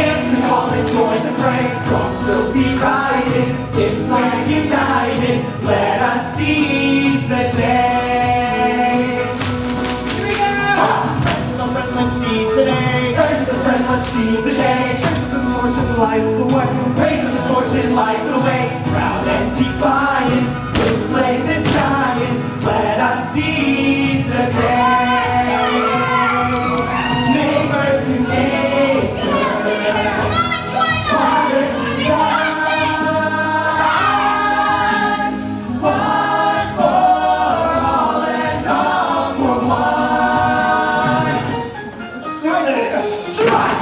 Answer the call and join the fray. Drums will be riding, if flag united. Let us seize the day. Here we go! Friends of the friend, let's seize the day. Friends of the friend, let's seize the day. Raise the torch and light the way. Raise the torch and light the way. Proud and defiant, we'll slay the giant. Let us seize the day. Neighbor to neighbor. Father to son. One for all and all for one. Let's do it. Strike!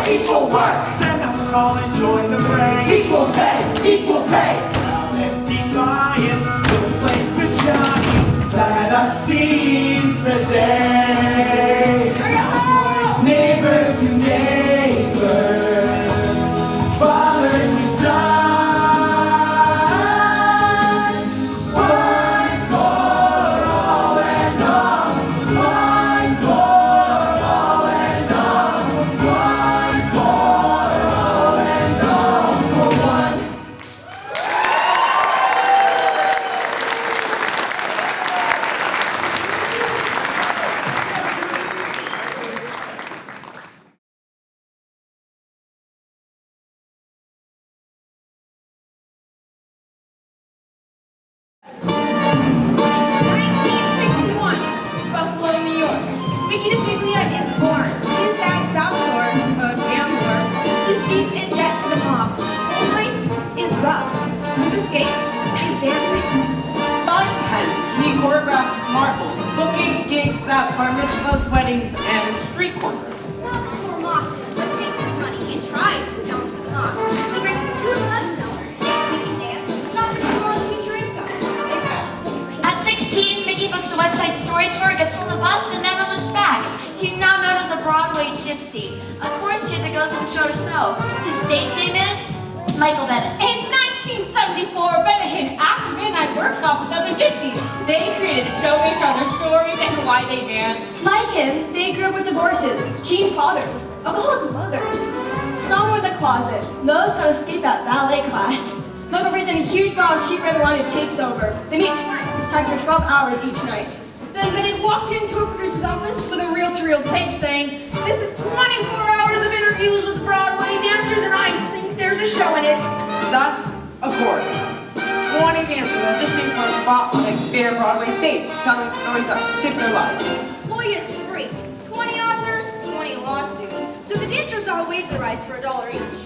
Equal work! Stand up and all and join the fray! Equal pay! Equal pay! Now let's defiance to slave the giant! Let us seize the day! Neighbor to neighbor, father to son, one for all and all, one for all and all, one for all and all for one. Buffalo, New York. Mickey DeFiglia is born. His dad, Salvatore, a gambler, is deep in debt to the mob. Old life is rough. His escape is dancing. By 10, he choreographs his marbles, booking gigs at bar mitzvahs, weddings, and street corners. Salvatore mocks him, but takes his money and tries to sell him to the mob. He brings two blood sellers, making dance, not the girls we drink of. They bounce. At 16, Mickey books a West Side Story tour, gets on the bus, and never looks back. He's now known as a Broadway gypsy, a chorus kid that goes from show to show. His stage name is Michael Bennett. In 1974, Bennett hid after midnight workshop with other gypsies. They created a show based on their stories and why they dance. Like him, they grew up with divorces, teen fathers, alcoholic mothers. Some were in the closet, knows how to escape at ballet class. Local brings in a huge bottle of cheap red wine and takes over. They meet twice, talk for 12 hours each night. Then Bennett walked into a producer's office with a reel-to-reel tape saying, "This is 24 hours of interviews with Broadway dancers and I think there's a show in it." Thus, of course, 20 dancers auditioning for a spot on a fair Broadway stage, telling stories that tip their lives. Lawyers freaked. 20 authors, 20 lawsuits. So the dancers all waived the rights for $1 each.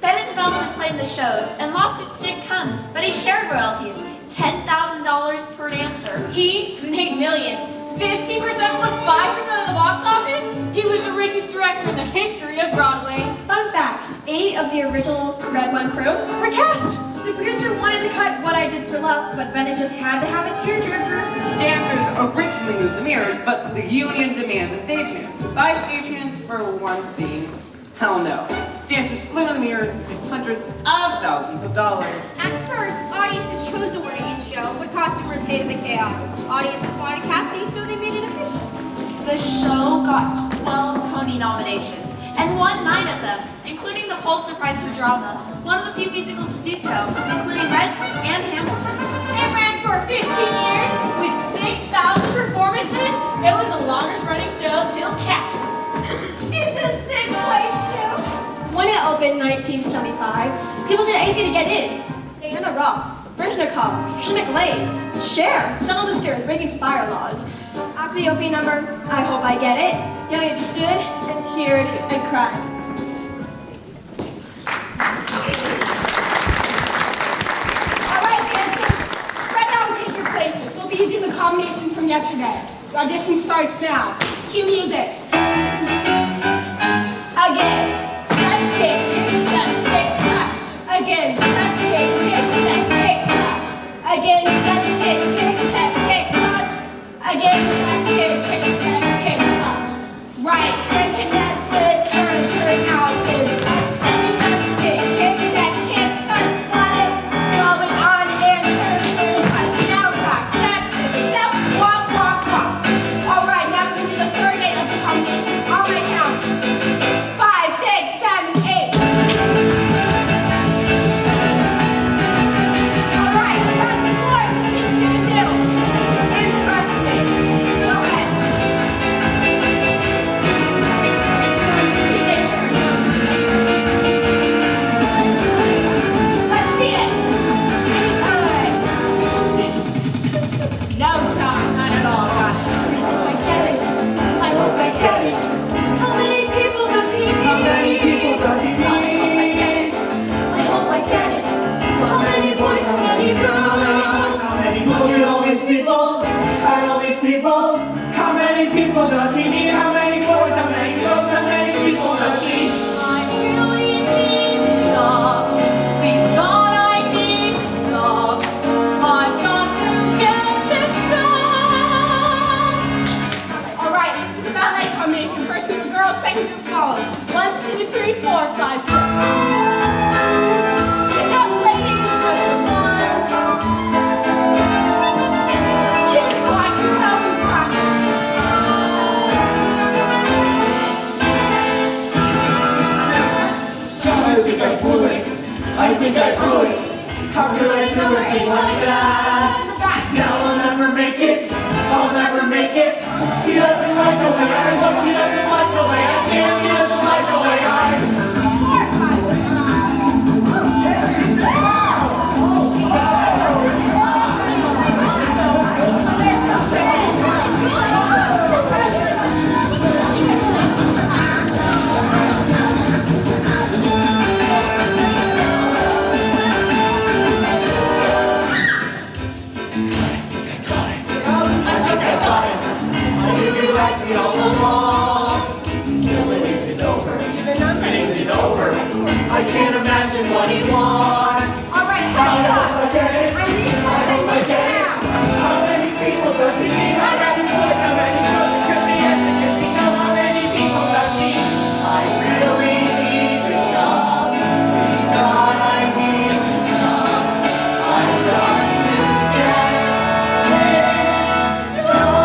Bennett developed and played the shows, and lawsuits did come, but he shared royalties, $10,000 per dancer. He made millions. 15% plus 5% of the box office? He was the richest director in the history of Broadway. Fun facts, 8 of the original Red One crew were cast. The producer wanted to cut What I Did for Love, but Bennett just had to have a tearjerker. Dancers originally knew the mirrors, but the union demanded stagehands. 5 stagehands for one scene? Hell no. Dancers flew in the mirrors and saved hundreds of thousands of dollars. At first, audiences chose a winner each show, but costumers hated the chaos. Audiences wanted Cassie, so they made it official. The show got 12 Tony nominations, and won 9 of them, including the Pulitzer Prize for Drama, one of the few musicals to do so, including Rent and Hamilton. It ran for 15 years with 6,000 performances. It was the longest running show till Cats. It's in 6th place too. When it opened in 1975, people did anything to get in. Diana Ross, Brezhnev, Schmidt Lane, Cher, some of the stairs breaking fire laws. After the opening number, I Hope I Get It, the audience stood and cheered and cried. All right, dancers. Spread out and take your places. We'll be using the combination from yesterday. The audition starts now. Cue music. Again. Step, kick, kick, step, kick, touch. Again. Step, kick, kick, step, kick, touch. Again. Step, kick, kick, step, kick, touch. Again. Step, kick, kick, step, kick, touch. Right. Then contested. Turn, turn, out, in, touch. Step, kick, kick, step, kick, touch. Got it. Going on and turn, turn, touch. Now rock. Step, step, walk, walk, walk. All right. Now we do the third day of the competition. I think I blew it. How could I do a thing like that? Now I'll never make it. I'll never make it. He doesn't like the way I look. He doesn't like the way I dance. He doesn't like the way I... I can't imagine what he wants. All right, I don't get it. I don't get it. How many people does he need? How many boys? How many girls? It could be yes, it could be no. How many people does he need? I really need this job. Please God, I need this job. I've got to get this job.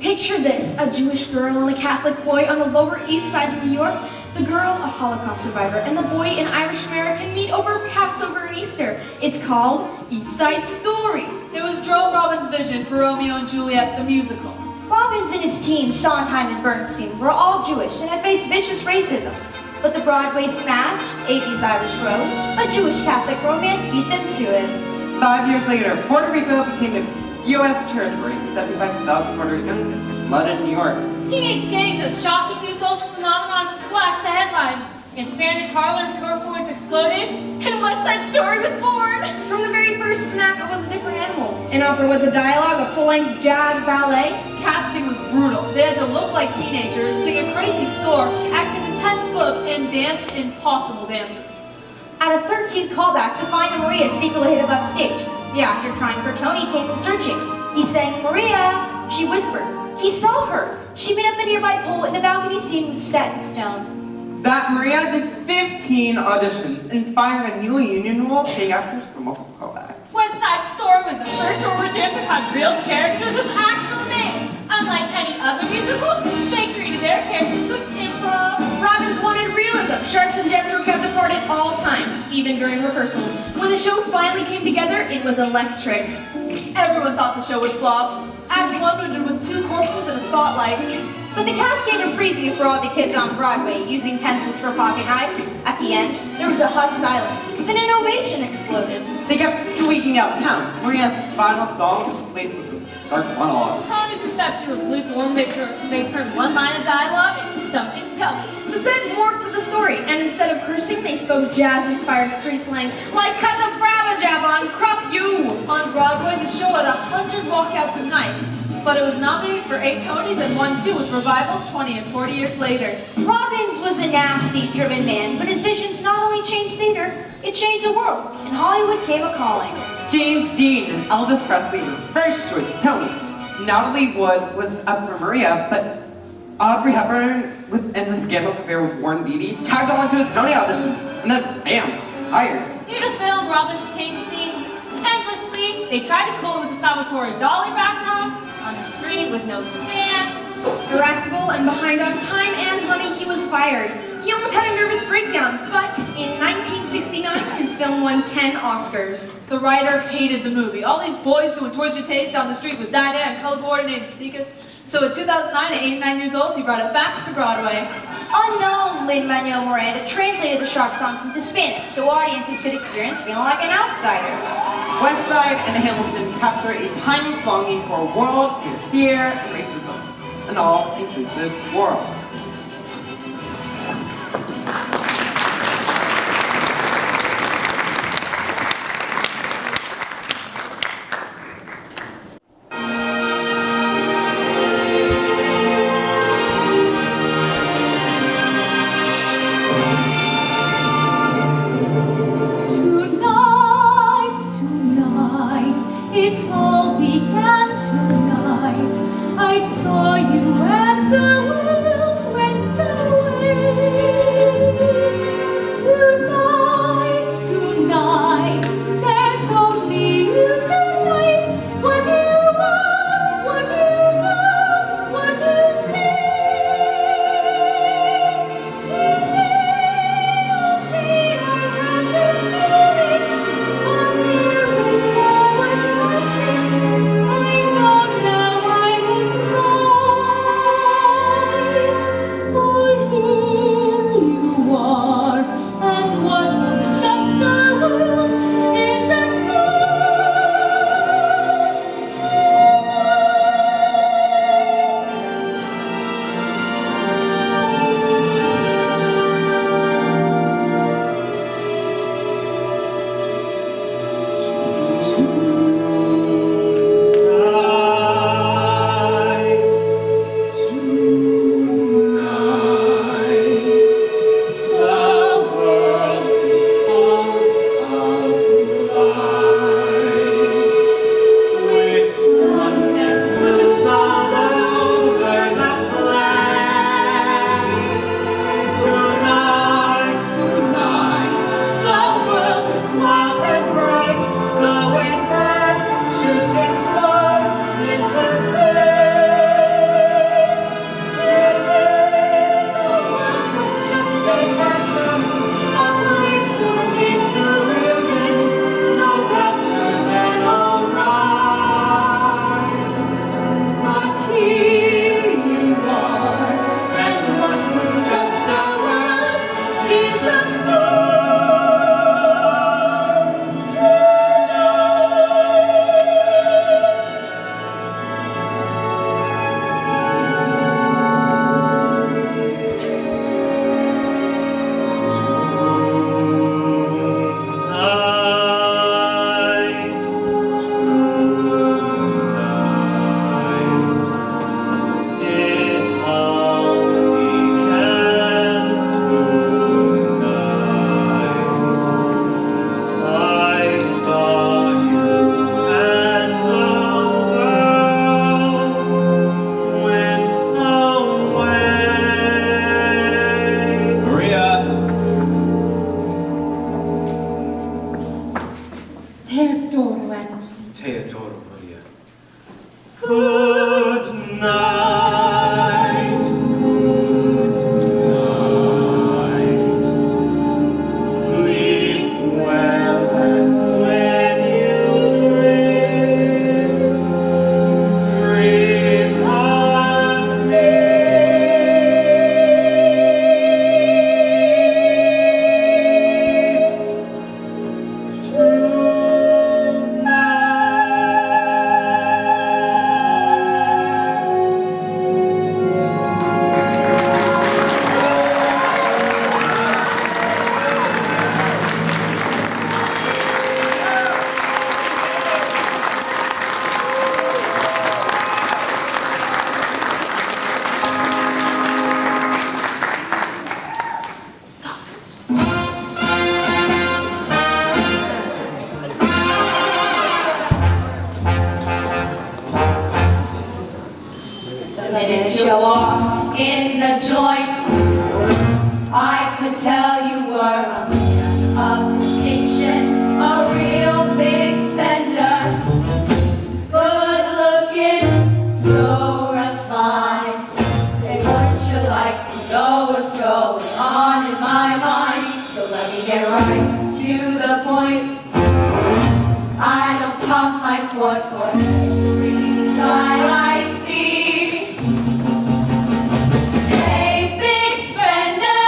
Picture this, a Jewish girl and a Catholic boy on the Lower East Side of New York. The girl, a Holocaust survivor, and the boy, an Irish American, meet over Passover and Easter. It's called East Side Story. It was Jerome Robbins' vision for Romeo and Juliet, the musical. Robbins and his team, Sondheim and Bernstein, were all Jewish and had faced vicious racism. But the Broadway smash, 80s Irish Rose, a Jewish Catholic romance beat them to it. 5 years later, Puerto Rico became a U.S. territory. 75,000 Puerto Ricans flooded New York. Teenage gangs, a shocking new social phenomenon, splashed the headlines. In Spanish Harlem, tour boys exploded, and West Side Story was born. From the very first snap, it was a different animal. An opera with a dialogue, a full-length jazz ballet. Casting was brutal. They had to look like teenagers, sing a crazy score, act an intense book, and dance impossible dances. At a 13th callback to find Maria secretly hid above stage, the actor trying for Tony came in searching. He sang, "Maria!" She whispered. He saw her. She made up a nearby pole, and the balcony scene was set in stone. That Maria did 15 auditions, inspiring a new union rule paying actors for multiple callbacks. West Side Story was the first show where dancers had real characters with actual names. Unlike any other musical, they created their characters with improv. Robbins wanted realism. Sharks and jets were kept apart at all times, even during rehearsals. When the show finally came together, it was electric. Everyone thought the show would flop. Act 1 would do with 2 corpses and a spotlight. But the cast gave a preview for all the kids on Broadway, using pencils for pocket knives. At the end, there was a hushed silence. Then an ovation exploded. They kept tweaking out town. Maria's final song was replaced with this dark monologue. Tony's reception was lukewarm. They turned one line of dialogue into something scummy. The set morphed for the story, and instead of cursing, they spoke jazz-inspired street slang, like cut the frabba-jab on crop you! On Broadway, the show had 100 walkouts a night, but it was nominated for 8 Tonys and won 2 with revivals 20 and 40 years later. Robbins was a nasty, driven man, but his visions not only changed theater, it changed the world, and Hollywood came a calling. James Dean and Elvis Presley were first choice of Tony. Natalie Wood was up for Maria, but Audrey Hepburn and the scandalous affair with Warren Beatty tagged along to his Tony audition, and then bam, hired. In the film, Robbins changed scenes endlessly. They tried to cool it with a Salvatore Dali background on the street with no dance. Irascible and behind on time and money, he was fired. He almost had a nervous breakdown, but in 1969, his film won 10 Oscars. The writer hated the movie. All these boys doing tours jetés down the street with dada and color-coordinated sneakers. So in 2009, at 89 years old, he brought it back to Broadway. Unknown Lin-Manuel Miranda translated the Shark songs into Spanish so audiences could experience feeling like an outsider. West Side and Hamilton capture a timeless longing for a world free of fear and racism, an all-inclusive world. the joints. I could tell you were a man of distinction, a real big spender. Good looking, so refined. Say, wouldn't you like to know what's going on in my mind? So let me get right to the point. I don't pop my cord for every guy I see. Hey, big spender,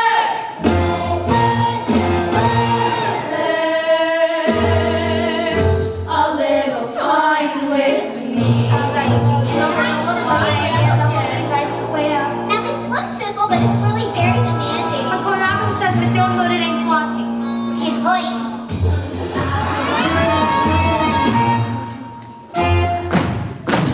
spend a little time with me. Now this looks simple, but it's really very demanding. A choreographer says that don't load it ain't flossy. It hurts.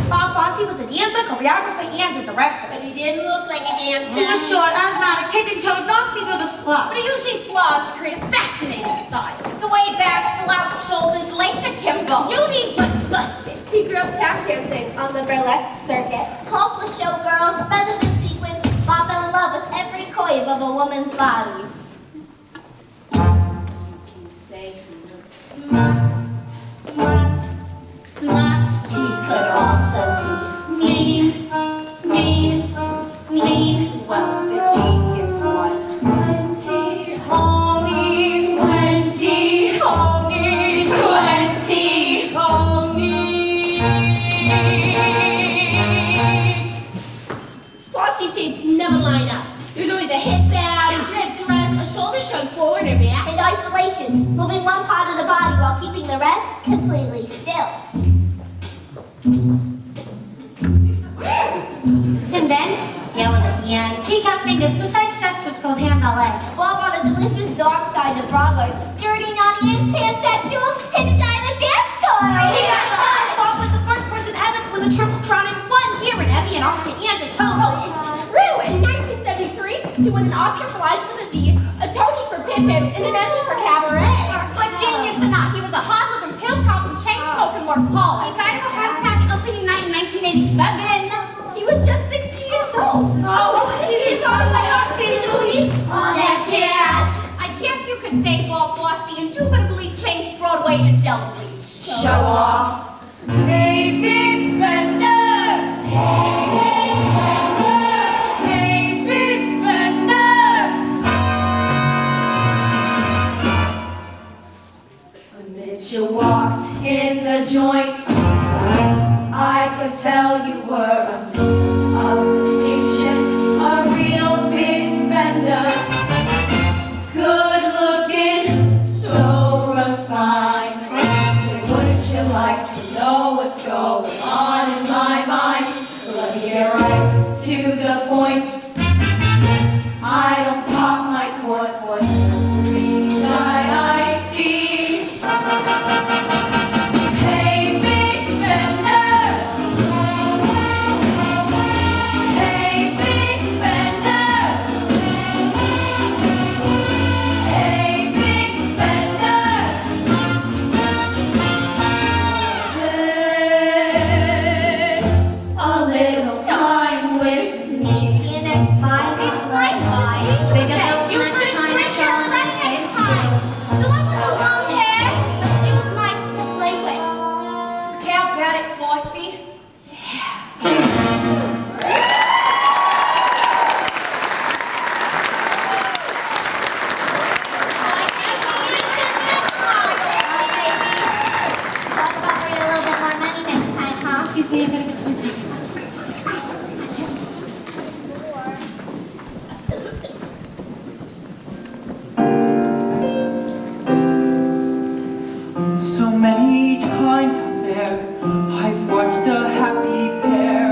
Bob Fosse was a dancer, choreographer, and a director. But he didn't look like a dancer. He was short, asthmatic, pigeon-toed, knocked me through the slot. But he used these flaws to create a fascinating style. Sway back, slouch shoulders, lace akimbo. You need what's busted. He grew up tap dancing on the burlesque circuit. Topless showgirls, feathers and sequins, Bob fell in love with every curve of a woman's body. You can say he was smart. He could also be mean. Well, the genius one. 20 homies, 20 homies, 20 homies. Flossy shapes never line up. There's always a hip bound, rib thrust, a shoulder shrug forward or back. And isolations, moving one part of the body while keeping the rest completely still. And then, there were the hands. Teacup fingers, precise gestures called hand ballet. Bob on the delicious dark side of Broadway. Dirty, naughty imps, pansexuals, hit the diner dance card. Bob was the first person ever to win the Triple Crown in 1 year in Emmy and Oscar and a Tony. Oh, it's true! In 1973, he won an Oscar for Liza with a Z, a Tony for Pippin, and an Emmy for Cabaret. But genius or not, he was a hard-living, pill-popping, chain-smoking workaholic. He died of a heart attack on opening night in 1987. He was just 60 years old. Oh, he's on my Oxy Louis. On that jazz. I guess you could say Bob Fosse indubitably changed Broadway indelibly. Show off. Hey, big spender. Hey, big spender. The minute you walked in the joint, I could tell you were a of distinction, a real big spender. Good looking, so refined. Wouldn't you like to know what's going on in my mind? So let me get right to the point. I don't pop my cord for every guy I see. Hey, big spender. Hey, big spender. Hey, big spender. Spend a little time with me. See you next time. Big enough for next time, Sean. Next time. The one with the long hair. It was nice to play with. How about it, Fosse? Talk about bringing a little bit more money next time, huh? So many times out there, I've watched a happy pair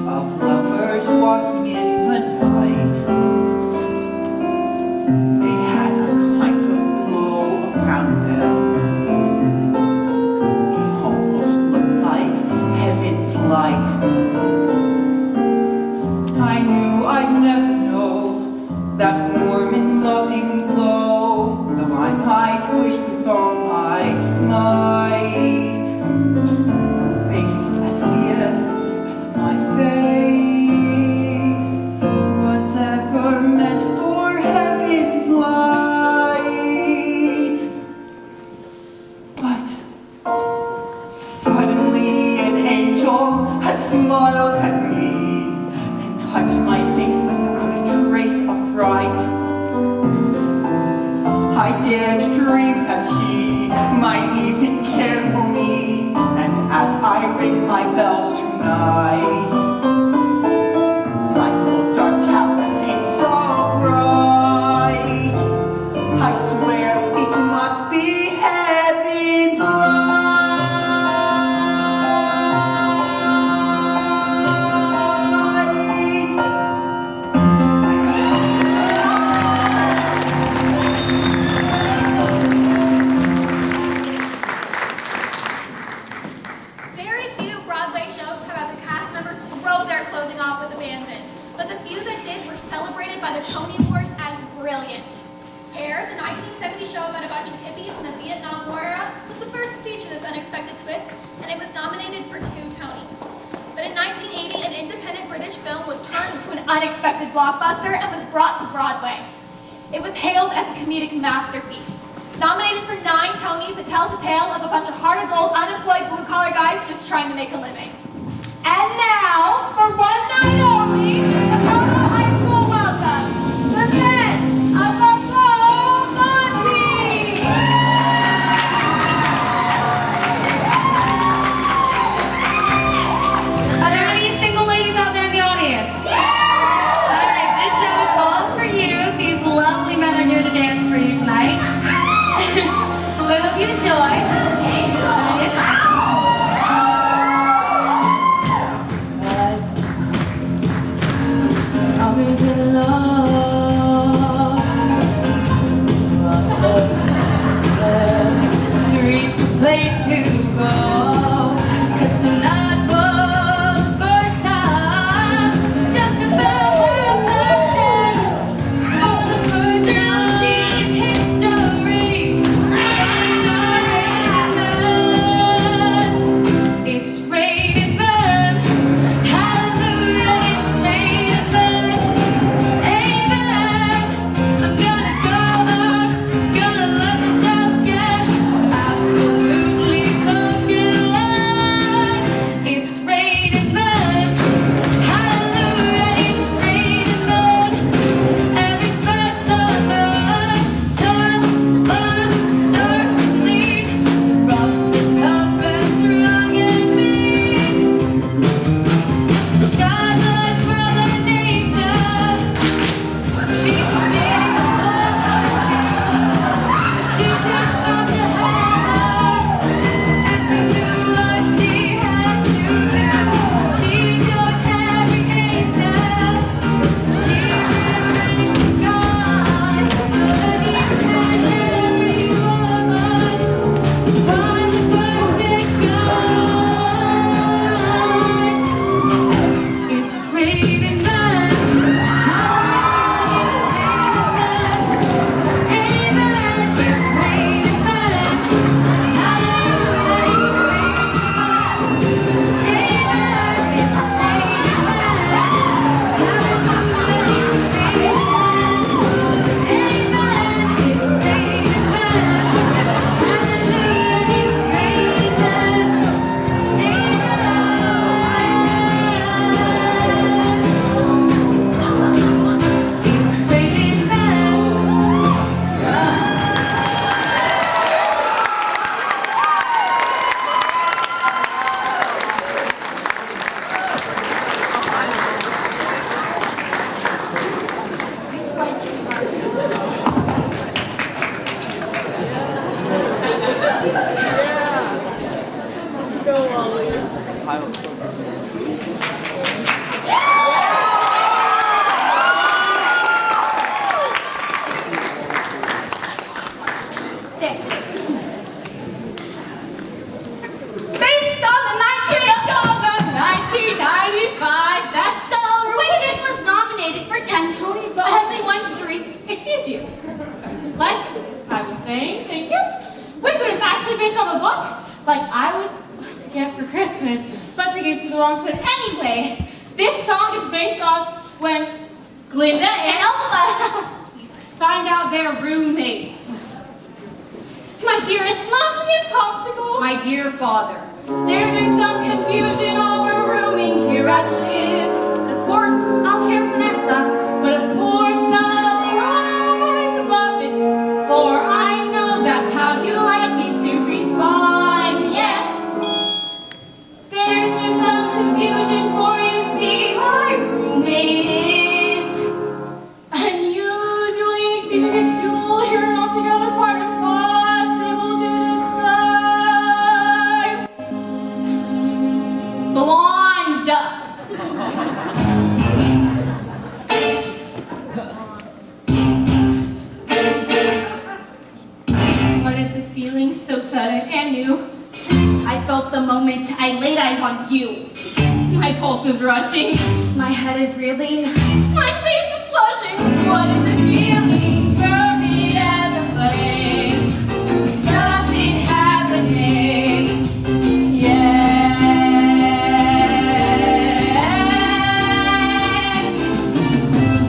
of lovers walking in the night. They had a kind of glow around them. It almost looked like heaven's light. I knew I'd never know that warm and loving glow, though I might wish with all my might. Her face as clear as my face was ever right. I dared dream that she might even care for me. And as I ring my bells tonight, my cold dark tower seems so bright. I swear it must be heaven's light. Very few Broadway shows have had the cast members throw their clothing off with abandon, but the few that did were celebrated by the Tony Awards as brilliant. Hair, the 1970 show about a bunch of hippies in the Vietnam War era, was the first to feature this unexpected twist, and it was nominated for 2 Tonys. But in 1980, an independent British film was turned into an unexpected blockbuster and was brought to Broadway. It was hailed as a comedic masterpiece. Nominated for 9 Tonys, it tells a tale of a bunch of heart of gold, unemployed blue-collar guys just trying to make a living. And now, for one night only, the Provo High School welcomes the men of the Monty! Are there any single ladies out there in the audience? Alright, this show is all for you. These lovely men are here to dance for you tonight. So I hope you enjoy. Always in love. Streets a place to go. 'Cause tonight was the first time. Just about half for the first time in history. It's raining men. Hallelujah, it's raining men. Amen. I'm gonna go up, gonna let myself get absolutely fucking alive. It's raining men. Hallelujah, it's raining men. Every space of the dark and clean, rough and tough and strong and mean. God bless Mother Nature. She's a big she just got to have and she knew what she had to do. She's your carry angel. She will raise the sky so that each and every woman finds a perfect guy. It's raining men. Based on the 1995 bestseller, Wicked was nominated for 10 Tonys, but only won 3. Excuse you. Like I was saying, thank you. Wicked is actually based on a book, like I was supposed to get for Christmas, but they gave it to the wrong person. Anyway, this song is based on when Glinda and Elphaba find out they're roommates. My dearest Mopsy and Popsicle. My dear father. There's been some confusion over rooming here at Shiz. Of course, I'll care for Nessa, but of course I'll sudden and new. I felt the moment I laid eyes on you. My pulse is rushing. My head is reeling. My face is flushing. What is this feeling? Burning as a flame. Does it have a name? Yes.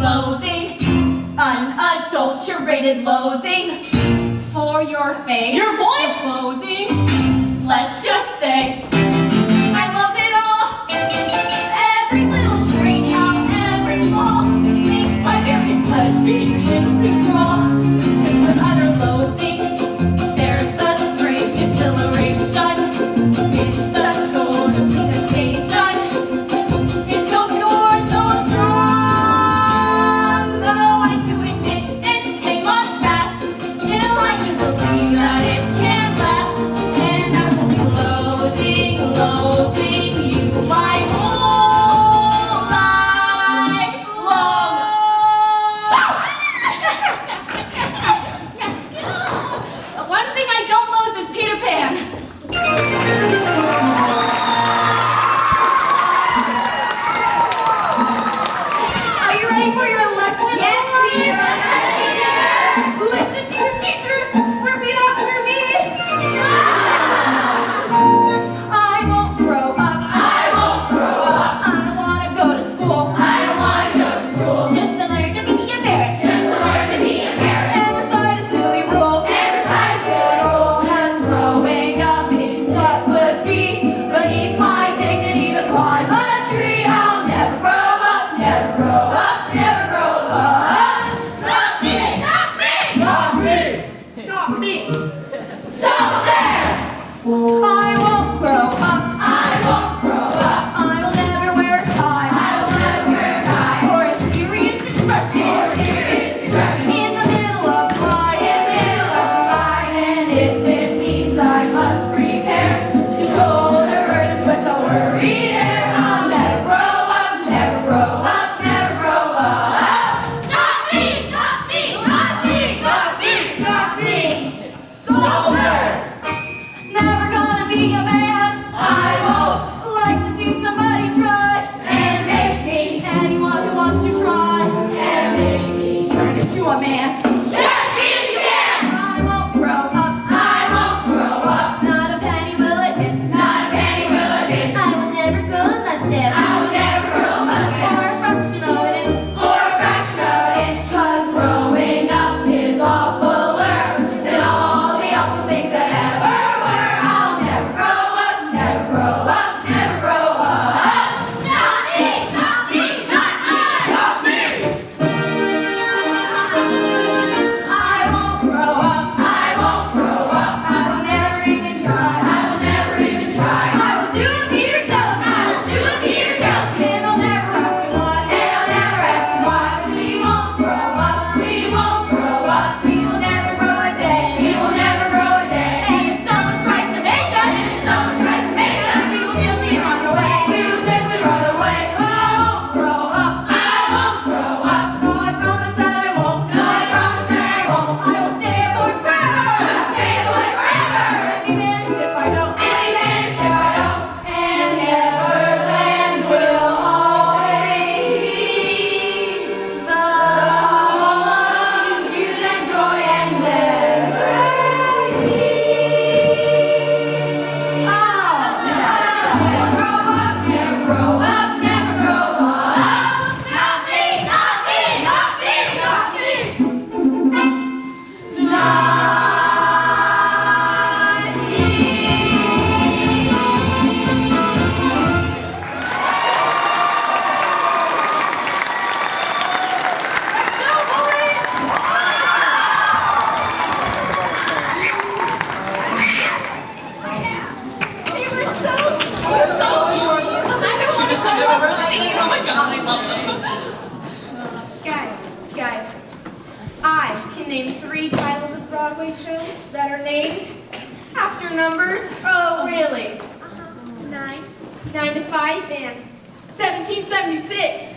Loathing, unadulterated loathing for your face. Your voice? Loathing. Let's just say I love it all. Every little trait, how every flaw makes my very flesh begin to crawl. And with utter loathing, there's a strange exhilaration. It's a total imitation. It's so pure, so strong. Though I do admit it came on fast, still I do believe that it can last. And I will be loathing you my whole life long. One thing I don't loathe is Peter Pan. Are you ready for your lesson? Yes, Peter. Listen to your teacher. Repeat after me. I won't grow up. I won't grow up. I don't want to go to school. I don't want to go to school. Just to learn to be a parrot. Just to learn to be a parrot. And recite a silly rule. And recite a silly rule. And growing up is what would be beneath my dignity to climb a tree. I'll never grow up. Never grow up. Never grow up. Not me. Not me. Not me. Not me. So there. I won't grow up. I won't grow up. I will never wear a tie. I will never wear a tie. Or a serious expression. Or a serious expression. In the middle of the line. In the middle of the line. And if it means I must prepare to shoulder burdens with a worried air, I'll never grow up. Never grow up. Never grow up. Not me. Not me. Not me. Not me. Not me. So there. Never gonna be a man. I won't like to see somebody try and make me. Anyone who wants to try and make me turn into a man. Yes, you can. I won't grow up. I won't grow up. Not a penny will admit. Not a penny will admit. I will never grow a mustache. I will never grow a mustache. Or a fraction of an inch. Or a fraction of an inch. 'Cause growing up is awfuler than all the awful things that ever were. I'll never grow up. Never grow up. Never grow up. Not me. Not me. Not me. Not me. I won't grow up. I won't grow up. I will never even try. I will never even try. I will do what Peter tells me. I will do what Peter tells me. And I'll never ask him why. And I'll never ask him why. We won't grow up. We won't grow up. We will never grow a day. We will never grow a day. And if someone tries to make us, and if someone tries to make us, we will simply run away. We will simply run away. I won't grow up. I won't grow up. No, I promise that I won't. No, I promise that I won't. I will stay a boy forever. I will stay a boy forever. And be banished if I don't. And be banished if I don't. And Neverland will always be the home you'd enjoy and never see. I'll never grow up. Never grow up. Never grow up. Not me. Not me. Not me. Not me. Guys, I can name 3 titles of Broadway shows that are named after numbers. Oh, really? 9 to 5, and 1776.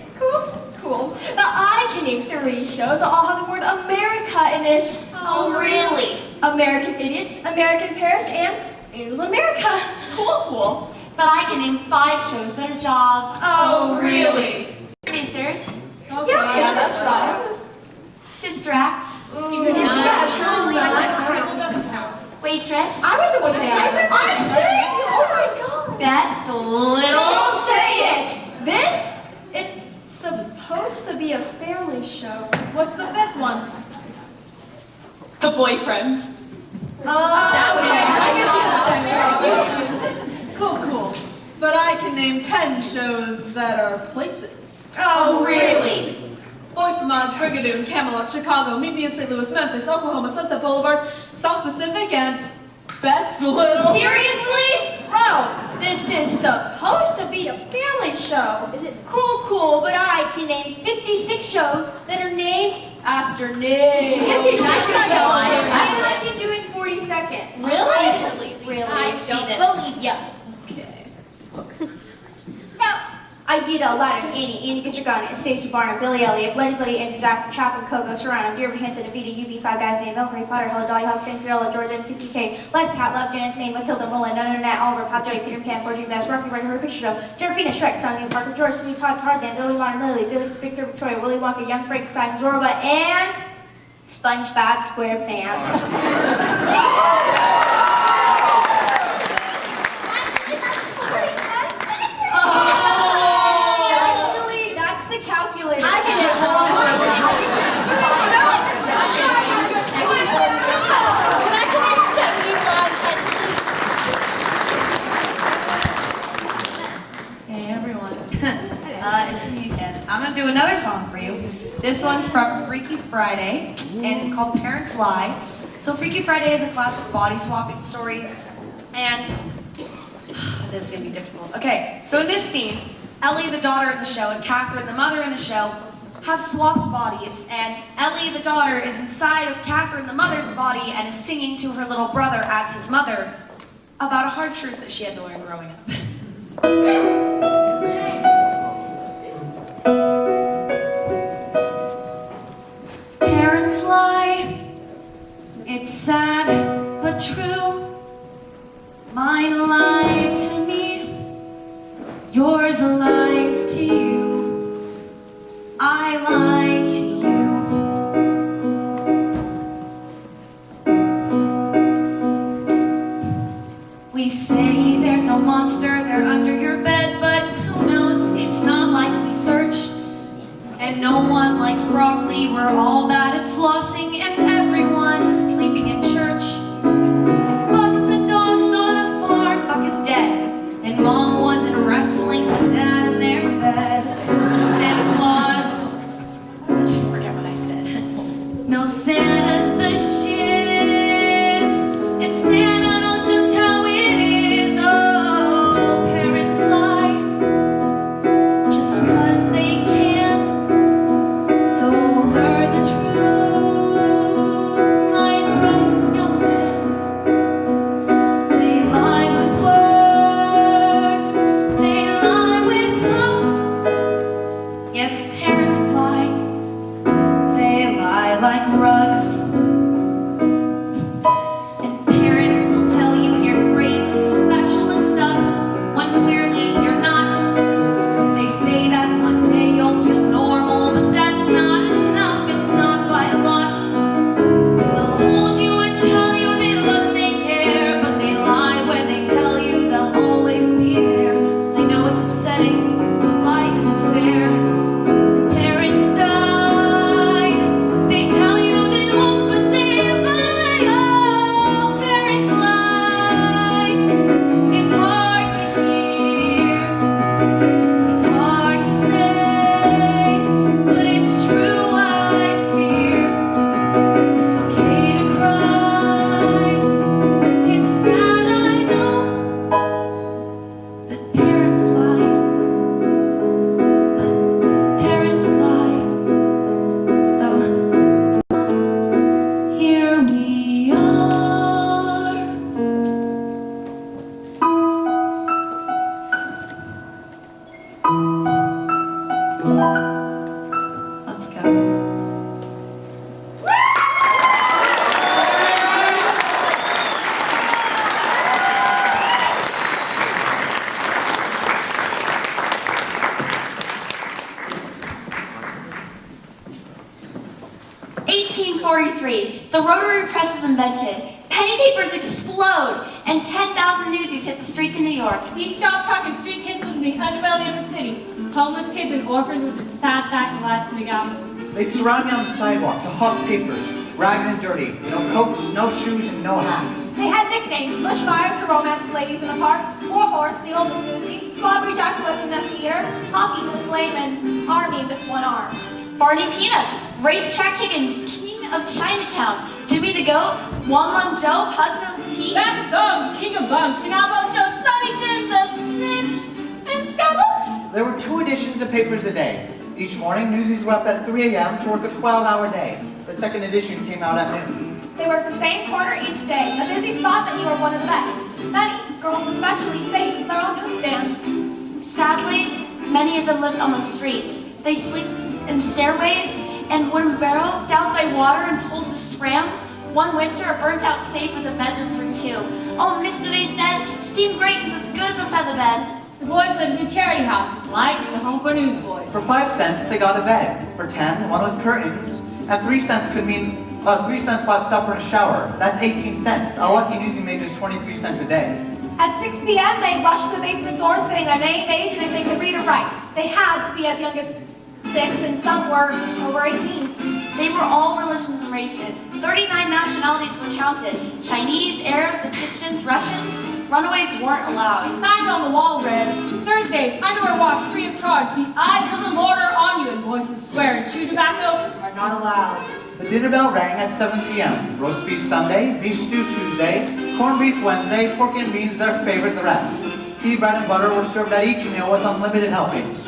Cool. Now I can name 3 shows that all have the word America in it. Oh, really? American Idiots, American Paris, and Angels America. Cool. But I can name 5 shows that are jobs. Oh, really? Producers. Yeah, that's right. Sister Act. Waitress. I was a waitress. I say, oh my God. Best little. Don't say it. This, it's supposed to be a family show. What's the 5th one? The boyfriend. Cool. But I can name 10 shows that are places. Oh, really? Boy from Oz, Brigadoon, Camelot, Chicago, Meet Me in St. Louis, Memphis, Oklahoma, Sunset Boulevard, South Pacific, and Best Little... Seriously? Bro, this is supposed to be a family show. Is it cool, but I can name 56 shows that are named after names. 56 I feel like you do in 40 seconds. Really? Really? Don't believe ya. Now, I did a lot of Annie Get Your Gun, Stacey Barnum, Billy Elliot, Bloody, Andrew Jackson, Chaplin, Coco, Serrano, Dear Hanson, Evita, UV, 5 Guys Named Mel, Harry Potter, Hello Dolly, Huck, Finn, Fiorella, Georgia, Kissy K, Les Hat, Love, Janice, May, Matilda, Mullen, None, Nat, Oliver, Pat, Joey, Peter Pan, Fortune, Best, Rocky, Red, Hurry Picture Show, Serafina, Shrek, Sonny, Parker, George, Sweet Todd, Tarzan, Billy Vaughn, Lily, Billy, Victor, Victoria, Willy Wonka, Young Frankenstein, Zorba, and SpongeBob SquarePants. Actually, that's the calculator. I can hit one. Can I come in 71? Hey everyone. It's me again. I'm gonna do another song for you. This one's from Freaky Friday, and it's called Parents Lie. So Freaky Friday is a classic body swapping story, and this is gonna be difficult. Okay, so in this scene, Ellie, the daughter in the show, and Catherine, the mother in the show, have swapped bodies, and Ellie, the daughter, is inside of Catherine, the mother's body, and is singing to her little brother as his mother about a hard truth that she had to learn growing up. Parents lie, it's sad but true. Mine lied to me, yours lies to you. I lie to you. We say there's no monster there under your bed, but who knows, it's not like we searched. And no one likes broccoli, we're all bad at flossing, and everyone's sleeping in church. And Buck the dog's not a farm, Buck is dead. And Mom wasn't wrestling with Dad in their bed. Santa Claus, I just forget what I said. No, Santa's the shiz, and Santa knows just how it is. Oh, parents lie, just 'cause they can. So learn the truth, my bright young man. They lie with words, they lie with hooks. Yes, parents lie, they lie like rugs. And parents will tell you you're great and special and stuff, when clearly you're not. They say that one day you'll feel normal, but that's not enough, it's not by a lot. They'll hold you and tell you they love and they care, but they lie when they tell you they'll always be there. I know it's upsetting, but life isn't fair. When parents die, they tell you they won't 1843, the rotary press is invented. Penny papers explode, and 10,000 newsies hit the streets of New York. These shop talking street kids live in the underbelly of the city. Homeless kids and orphans, which is a sad fact of life in Big Apple. They'd surround me on the sidewalk to hawk papers, ragged and dirty. No coats, no shoes, and no hats. They had nicknames. Bushfires to romance ladies in the park. Warhorse, the oldest newsie. Slobbery Jack was the messy eater. Hockey was lame, and Army with one arm. Barney Peanuts, Racetrack Higgins, King of Chinatown, Jimmy the Goat, Wan Lun Joe, Pug-Nosed Pete, Bag of Thumbs, King of Bums, Canal Boat Show, Sonny Jim the Snitch, and Scuttle. There were 2 editions of papers a day. Each morning, newsies were up at 3 a.m. to work a 12-hour day. The second edition came out at noon. They worked the same corner each day. A busy spot that you were one of the best. Many, girls especially, saved their own newsstands. Sadly, many of them lived on the streets. They sleep in stairways and wooden barrels doused by water and told to scram. One winter, a burnt-out safe was a bedroom for 2. Oh, mister, they said, steam grating's as good as a feather bed. The boys lived in charity houses, like the Home for Newsboys. For 5 cents, they got a bed. For 10, one with curtains. At 3 cents could mean 3 cents plus supper and a shower. That's 18 cents. A lucky newsie made just 23 cents a day. At 6 p.m., they'd rush to the basement door saying their name, age, and if they could read or write. They had to be as young as 6, and some were over 18. They were all religions and races. 39 nationalities were counted. Chinese, Arabs, Egyptians, Russians. Runaways weren't allowed. Signs on the wall read, Thursdays, underwear wash free of charge. The eyes of the Lord are on you, and voices swear and chew tobacco are not allowed. The dinner bell rang at 7 p.m. Roast beef Sunday, beef stew Tuesday, corned beef Wednesday, pork and beans their favorite the rest. Tea, bread, and butter were served at each meal with unlimited helpings.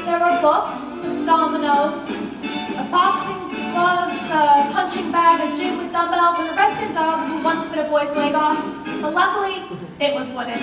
There were books, dominoes, a boxing gloves, a punching bag, a gym with dumbbells, and a rested dog who once bit a boy's leg off. But luckily, it was wooden.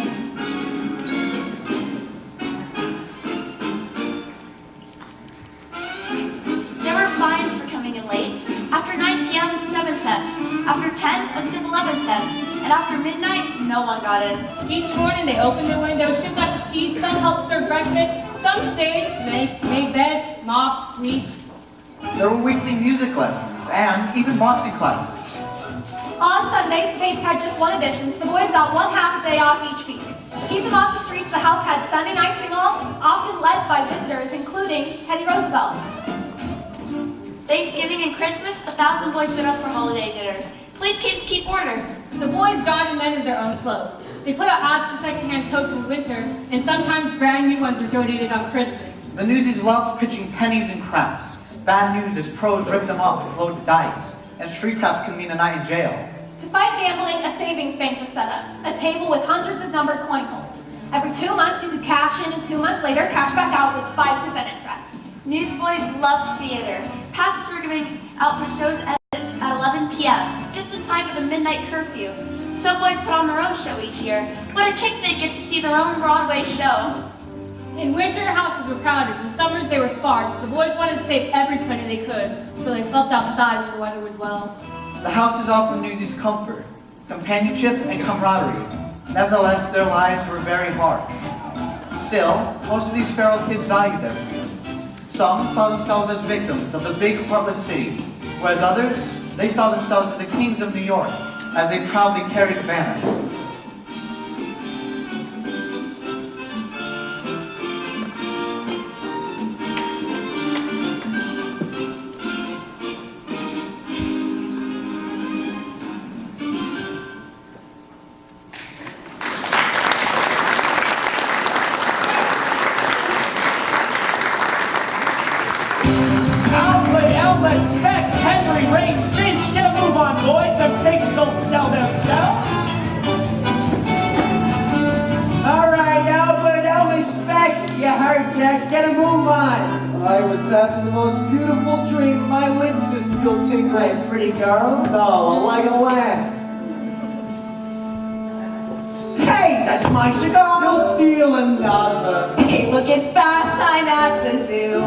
There were fines for coming in late. After 9 p.m., 7 cents. After 10, a stiff 11 cents. And after midnight, no one got in. Each morning they opened their windows, shook out the sheets, some helped serve breakfast, some stayed, made beds, mopped, swept. There were weekly music lessons and even boxing classes. On Sundays, the papers had just 1 edition, so the boys got 1/2 day off each week. To keep them off the streets, the house had Sunday night sing-alongs, often led by visitors, including Teddy Roosevelt. Thanksgiving and Christmas, 1,000 boys showed up for holiday dinners. Police came to keep order. The boys darned and mended their own clothes. They put out ads for secondhand coats in winter, and sometimes brand new ones were donated on Christmas. The newsies loved pitching pennies and craps. Bad news is pros ripped them off with loads of dice, and street craps can mean a night in jail. To fight gambling, a savings bank was set up, a table with hundreds of numbered coin holes. Every 2 months, you could cash in, and 2 months later, cash back out with 5% interest. Newsboys loved theater. Passes were giving out for shows at 11 p.m., just in time for the midnight curfew. Some boys put on their own show each year. What a kick they'd get to see their own Broadway show. In winter, houses were crowded. In summers, they were sparse. The boys wanted to save every penny they could, so they slept outside when the weather was well. The houses offered newsies comfort, companionship, and camaraderie. Nevertheless, their lives were very hard. Still, most of these feral kids valued their freedom. Some saw themselves as victims of the big, heartless city, whereas others, they saw themselves as the kings of New York, as they proudly carried the banner. Alfred, Elvis, Specs, Henry, Ray, Finch, get a move on, boys. The pigs don't sell themselves. All right, Albert, Elvis, Specs, you heard, Jack. Get a move on. I was having the most beautiful dream. My lips are still tingling. Hey, pretty girl. No, like a lamb. Hey, that's my cigar. You'll steal another. Hey, look, it's bath time at the zoo.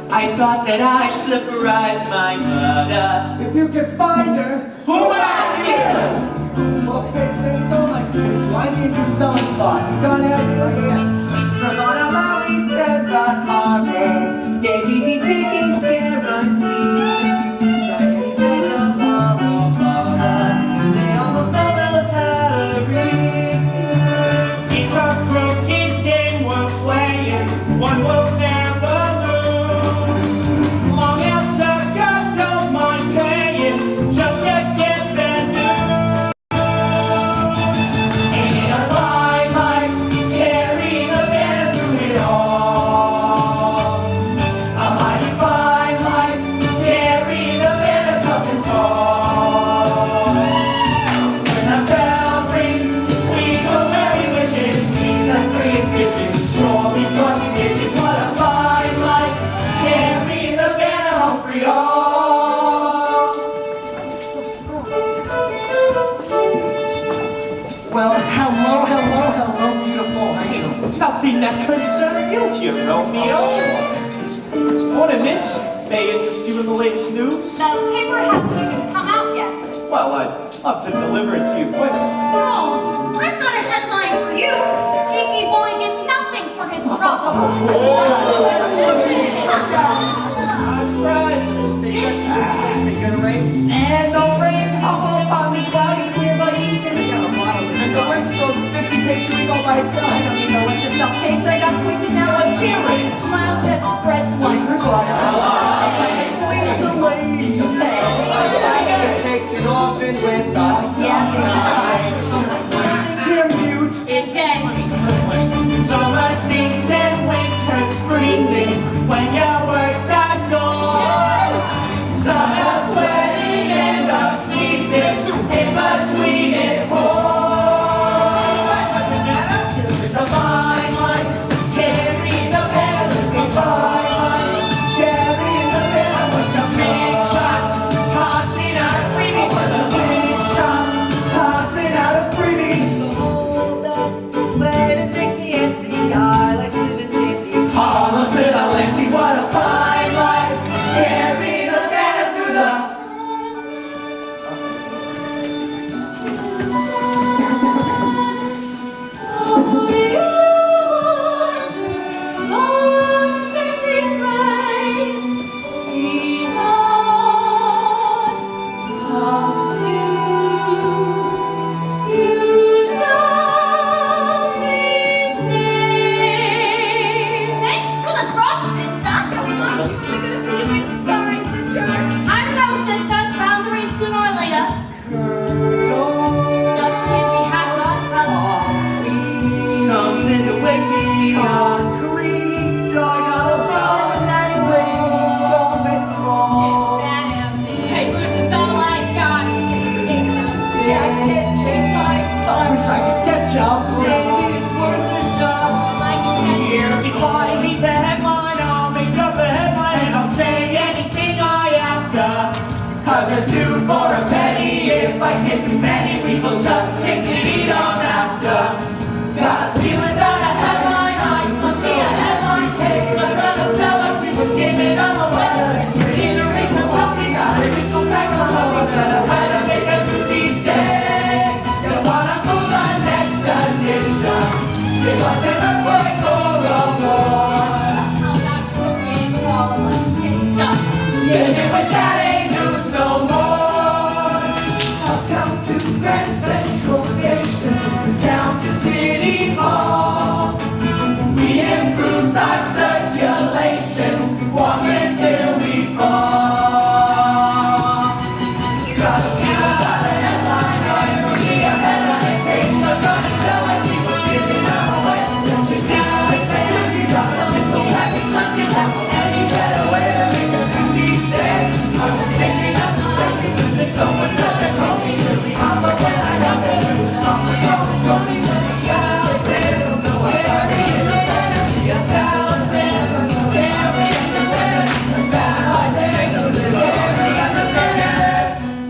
I thought that I'd surprise my mother. If you could find her, Who asked you? well, fix it so like this. Why need you selling spot? Go ahead, look again. We're gonna marry Ted Harvard. There's easy pickings guaranteed. Something that concerns you here, Romeo. Morning, miss. May I interest you in the latest news? The paper hasn't even come out yet. Well, I'd love to deliver it to you personally. Oh, I've got a headline for you. Cheeky boy gets nothing for his trouble. And the rain humble upon the cloudy clear by evening. And the link source 50-page week all by itself. I don't need no one to sell paints. I got poison now. Let's hear it. It's a smile that spreads like her smile. It's a lady's tale. It takes an orphan with us. Yeah, they're mute. It's dead. Summer stinks and winter's freezing when your work's outdoors. Summer's sweating and I'm sneezing in between it all. It's a fine line, carrying the pen. A fine line, carrying the pen. What's the big shots, tossing out a freebie? What's the big shots, tossing out a freebie? Hold up, but it makes me antsy. I like living fancy. Harlem to the Lindsay, what a fine line, carrying the pen through the. Something to wake me concrete. I got a problem anyway. Don't make me wrong. Papers is all I got. Jack's hit, change my style. I wish I could get jobs. Maybe it's worth a stop. Here before I read the headline, I'll make up a headline and I'll say anything I have to. 'Cause a 2 for a penny. If I did too many, weeds will just hit me on after. Got a feeling that a headline ice must be a headline taste. But gonna sell like we was giving them away. Generate some coffee, gotta get some back on the road. Better how to make a newsy day. You wanna move the next edition. It wasn't a break or a war. Yeah, but that ain't news no more. I'll come to Grand Central Station, down to City Hall. We improve our circulation, walk until we fall. Gotta give us a headline, I need a headline takes. I'm gonna sell like we was giving them away. Just to do it, take it, you got a pistol package, something that will any better way to make a newsy day. I was thinking of the seconds, and then someone said they called me to be on, but when I got there, it was on the go, it's going to the sky. They don't know what I mean, the fantasy of sound,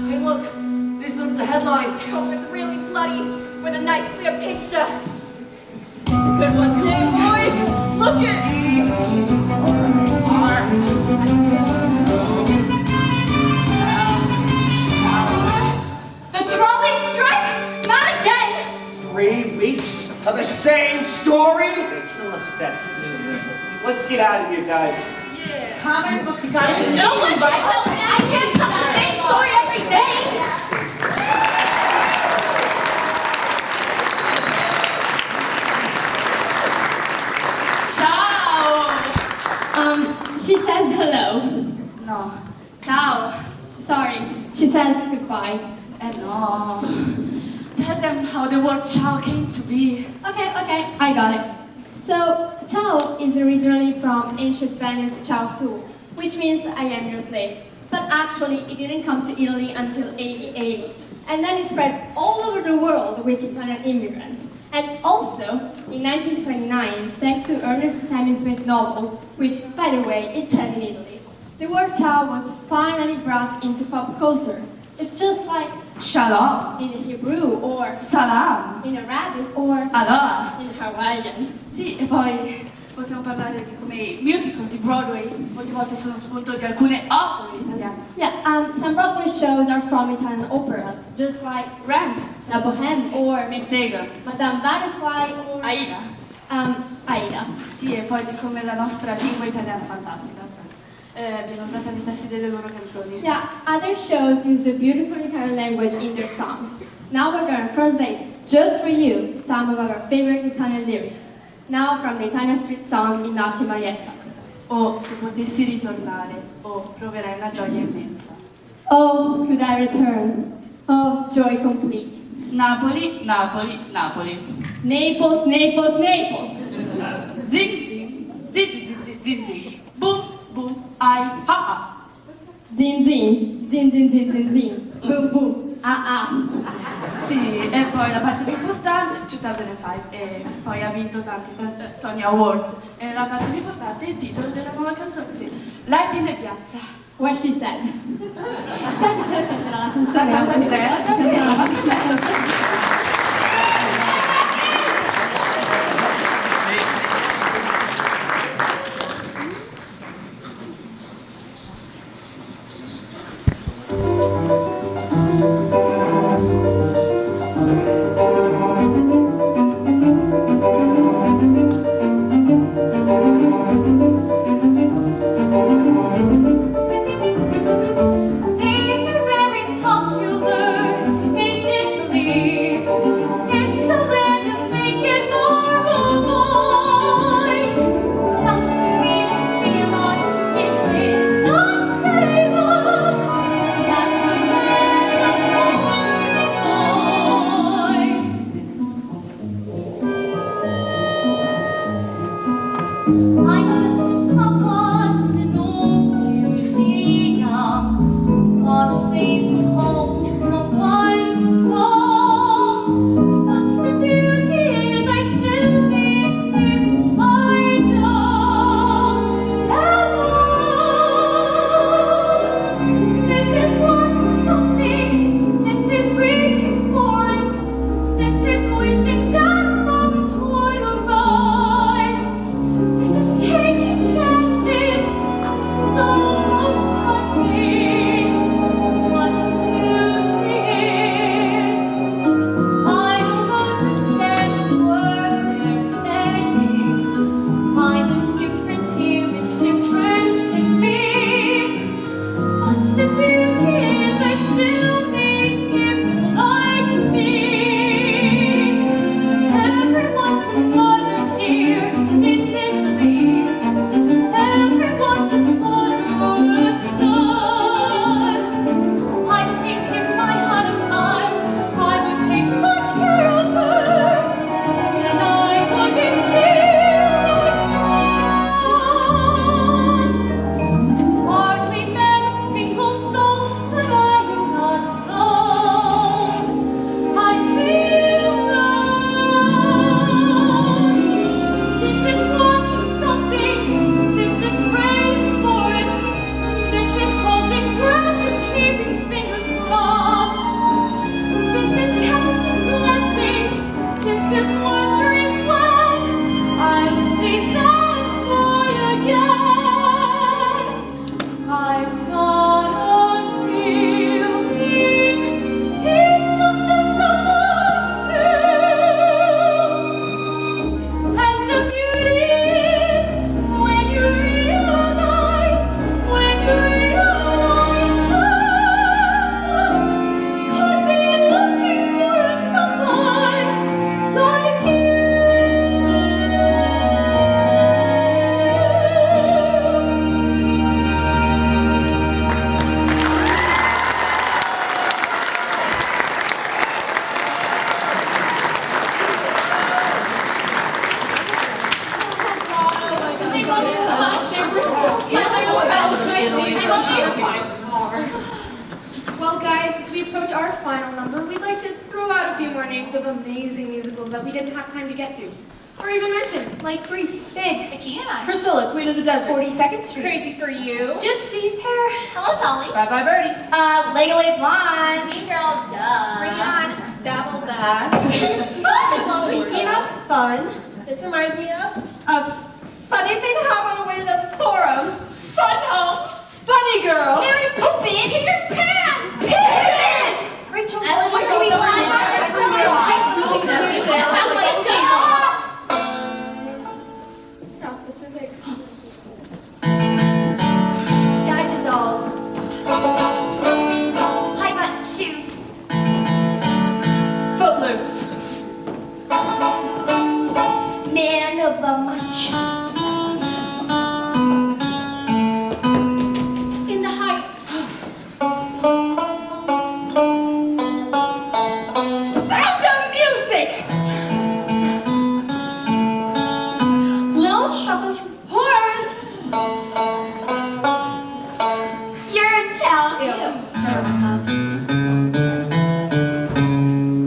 Hey, look, there's one of the headlines. Oh, it's really bloody with a nice clear picture. It's a good one today, boys. Look at the trolley strike? Not again. 3 weeks of the same story? They kill us with that snoozer. Let's get out of here, guys. Comic book guys. No one tries to. I can't tell the same story every day. Ciao. She says hello. No. Ciao. Sorry, she says goodbye. No. Tell them how the word ciao came to be. Okay, I got it. So, ciao is originally from ancient Venice ciao su, which means I am your slave. But actually, it didn't come to Italy until 80. And then it spread all over the world with Italian immigrants. And also, in 1929, thanks to Ernest Hemingway's novel, which, by the way, it's set in Italy, the word ciao was finally brought into pop culture. It's just like Shalom. in Hebrew or Salam. in Arabic or Allora. in Hawaiian. Sì, e poi possiamo parlare di come i musical di Broadway molte volte sono spunto di alcune opere italiane. Yeah, some Broadway shows are from Italian operas, just like Rent. La Bohème or Mi Sega. Madame Butterfly or Aida. Aida. Sì, e poi di come la nostra lingua italiana è fantastica. Viene usata nei testi delle loro canzoni. Yeah, other shows use the beautiful Italian language in their songs. Now we're going to translate, just for you, some of our favorite Italian lyrics. Now from the Italian street song Ignazio Marietta. Oh, se potessi ritornare, oh, proverai una gioia immensa. Oh, could I return? Oh, joy complete. Napoli, Napoli, Napoli. Naples, Naples, Naples. Zing, zing, zing, zing, zing, zing, zing. Boom, boom, ai, ha, ha. Zin, zin, zin, zin, zin, zin, zin. Boom, boom, ah, ah. Sì, e poi la parte più importante, 2005, e poi ha vinto tanti Tony Awards. E la parte più importante è il titolo della nuova canzone, sì. Light in the Piazza. What she said. La canta di lei, la parte bella, lo stesso. These are very popular in Italy. It's the land of naked marble boys. Some even see a lot in ways not sailor. That's the land of horny boys. I just someone in an old museum. Thought a faithful home is someone wrong. But the beauty is I still meet people I know. And this is wanting something. This is reaching for it. This is wishing that moment would arrive. This is taking chances. This is almost touching. What beauty is. I don't understand the words they're saying. Mine is different here, is different can be. But the beauty is I still meet people like me. Everyone's a mother here in Italy. Everyone's a father or a son. I think if I had a child, I would take such care of her, and I wouldn't feel alone. Hardly met a single soul, but I am not alone. I feel alone. This is wanting something. This is praying for it. This is holding breath and keeping fingers crossed. This is counting blessings. This is wondering when I'll see that boy again. I've got a feeling he's just a someone too. And the beauty is when you realize someone could be looking for someone like you. Well, guys, as we approach our final number, we'd like to throw out a few more names of amazing musicals that we didn't have time to get to. Or even mentioned, like Greece. Big. I can't. Priscilla, Queen of the Desert. 42nd Street. Crazy for you. Gypsy. Hair. Hello, Dolly. Bye-bye, Birdie. Legally Blonde. Mean Girl, duh. Bring on Double Dutch. Speaking of fun, this reminds me of a funny thing that happened on the way to the forum. Fun home. Funny girl. Mary Poppins. Peter Pan. Pippin. Rachel, I was what a do we girl. want? South Pacific. Guys and dolls. High button shoes. Footloose. Man of the Munch. In the Heights. Sound of Music. Little Shop of Horrors. You're in town.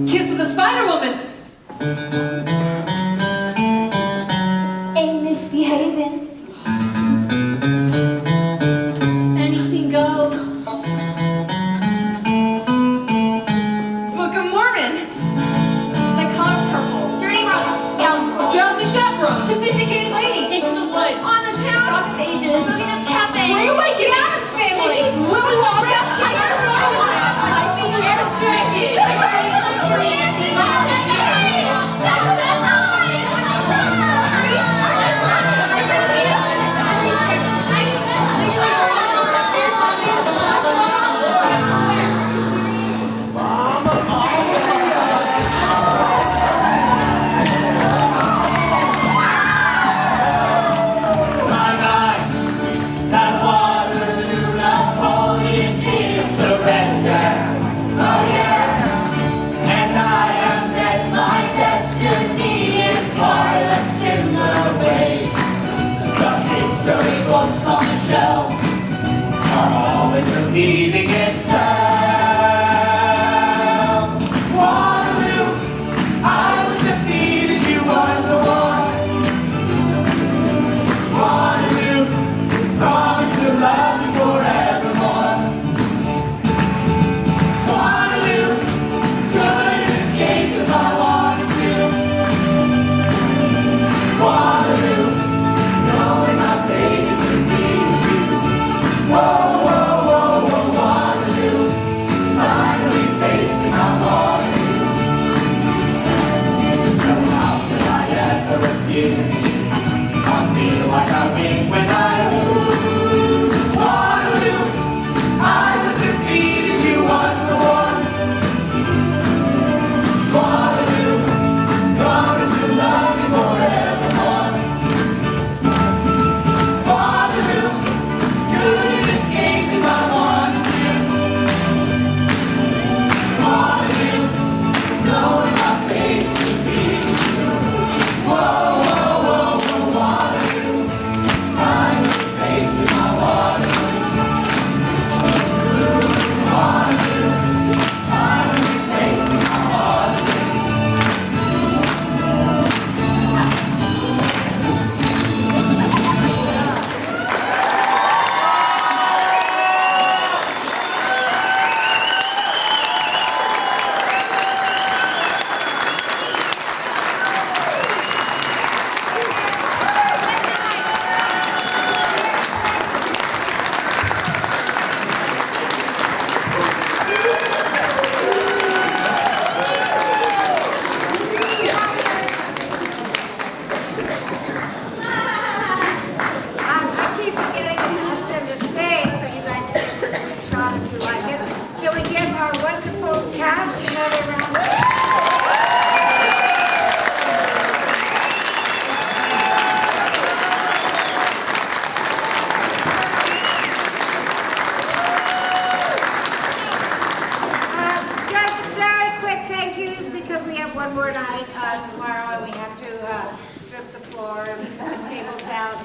Kiss of the Spider Woman. Ain't misbehaving. Anything goes. Book of Mormon. The Color Purple. Dirty Rose. Scoundrel. Drowsy Chaperone. Sophisticated Lady. Into the woods. On the Town. Rock of Ages. Sylvia's Cafe. Spring Awakening. Addams Family. Willy Wonka. That Waterloo Napoleon did surrender. Oh yeah, and I have met my destiny in quite a similar way. The history books on the shelf are always repeating itself. Waterloo, I was defeated, you won the war. Waterloo, promise to love you forevermore. Waterloo, couldn't escape if I wanted to. Waterloo, knowing my fate is to be with you. Whoa, whoa, whoa, whoa, Waterloo, finally facing my Waterloo. So how could I ever refuse? I feel like I win when I lose. Waterloo, I was defeated, you won the war. Waterloo, promise to love you forevermore. Waterloo, couldn't escape if I wanted to. Waterloo, knowing my fate is to be with you. Whoa, whoa, whoa, whoa, Waterloo, finally facing my Waterloo. Waterloo, finally facing my Waterloo. I keep forgetting to set the stage so you guys can take a shot if you like it. Can we give our wonderful cast another round? Just very quick thank yous because we have one more night tomorrow and we have to strip the floor and put the tables out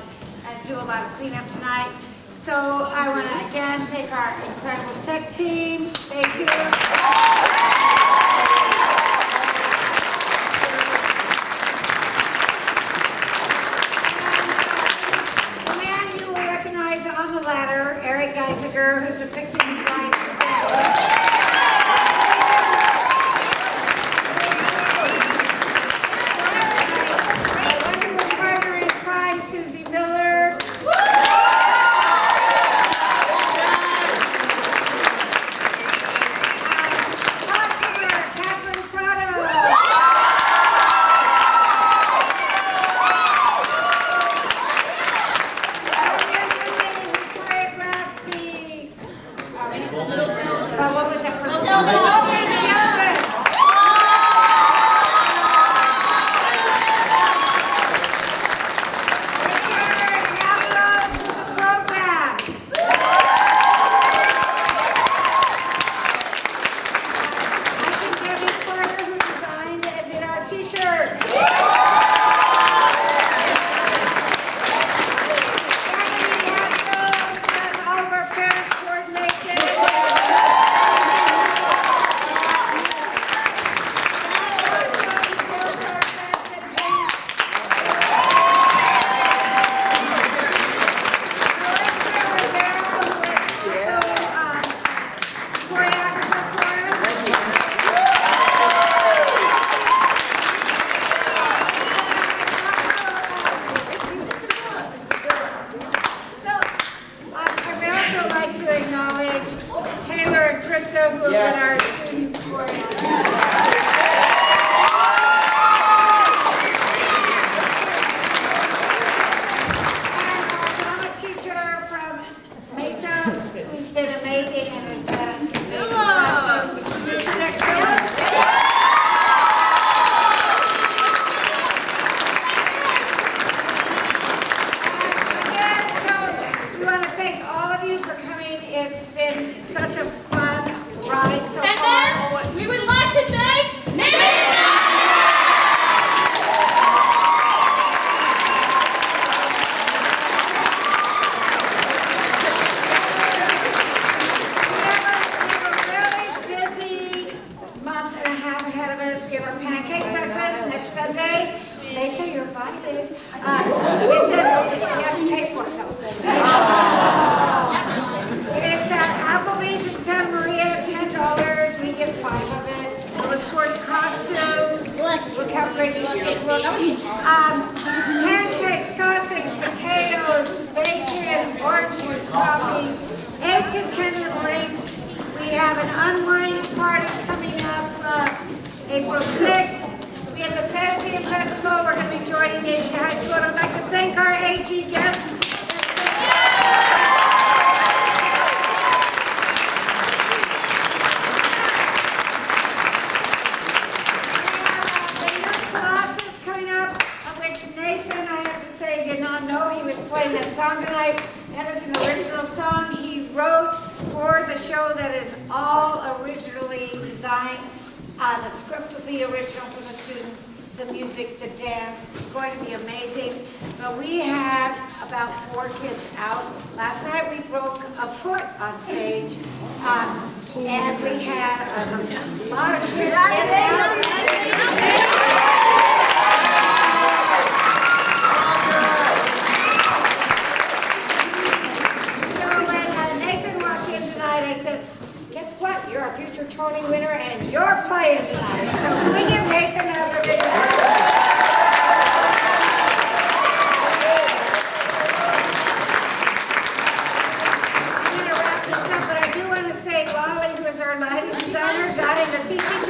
and do a lot of cleanup tonight. So I want to again thank our incredible tech team. Thank you. who have been our student choreographers. Who's been amazing and has led us to make this classroom. Mr. Nick, we want to thank all of you for coming. It's been such a fun ride so far. And then we would like to thank Miss Sunday. They say you're fine, babe. They said you have to pay for it, though. It's Applebee's in Santa Maria, $10. We get 5 of it. It goes towards costumes. Look how great these kids look. Pancakes, sausage, potatoes, bacon, orange juice, coffee. 8 to 10 in the morning. We have an unwind party coming up April 6th. We have the Thespian Festival. We're going to be joining AG High School. And I'd like to thank our AG guests. We have the new Colossus coming up, of which Nathan, I have to say, did not know he was playing that song tonight. That is an original song he wrote for the show that is all originally designed. The script will be original for the students, the music, the dance. It's going to be amazing. But we had about 4 kids out. Last night we broke a foot on stage. And we had a lot of kids in there. So when Nathan walked in tonight, I said, guess what? You're a future Tony winner and you're playing tonight. So can we give Nathan a big round? I'm going to wrap this up, but I do want to say Lolly, who is our lighting designer, got into PC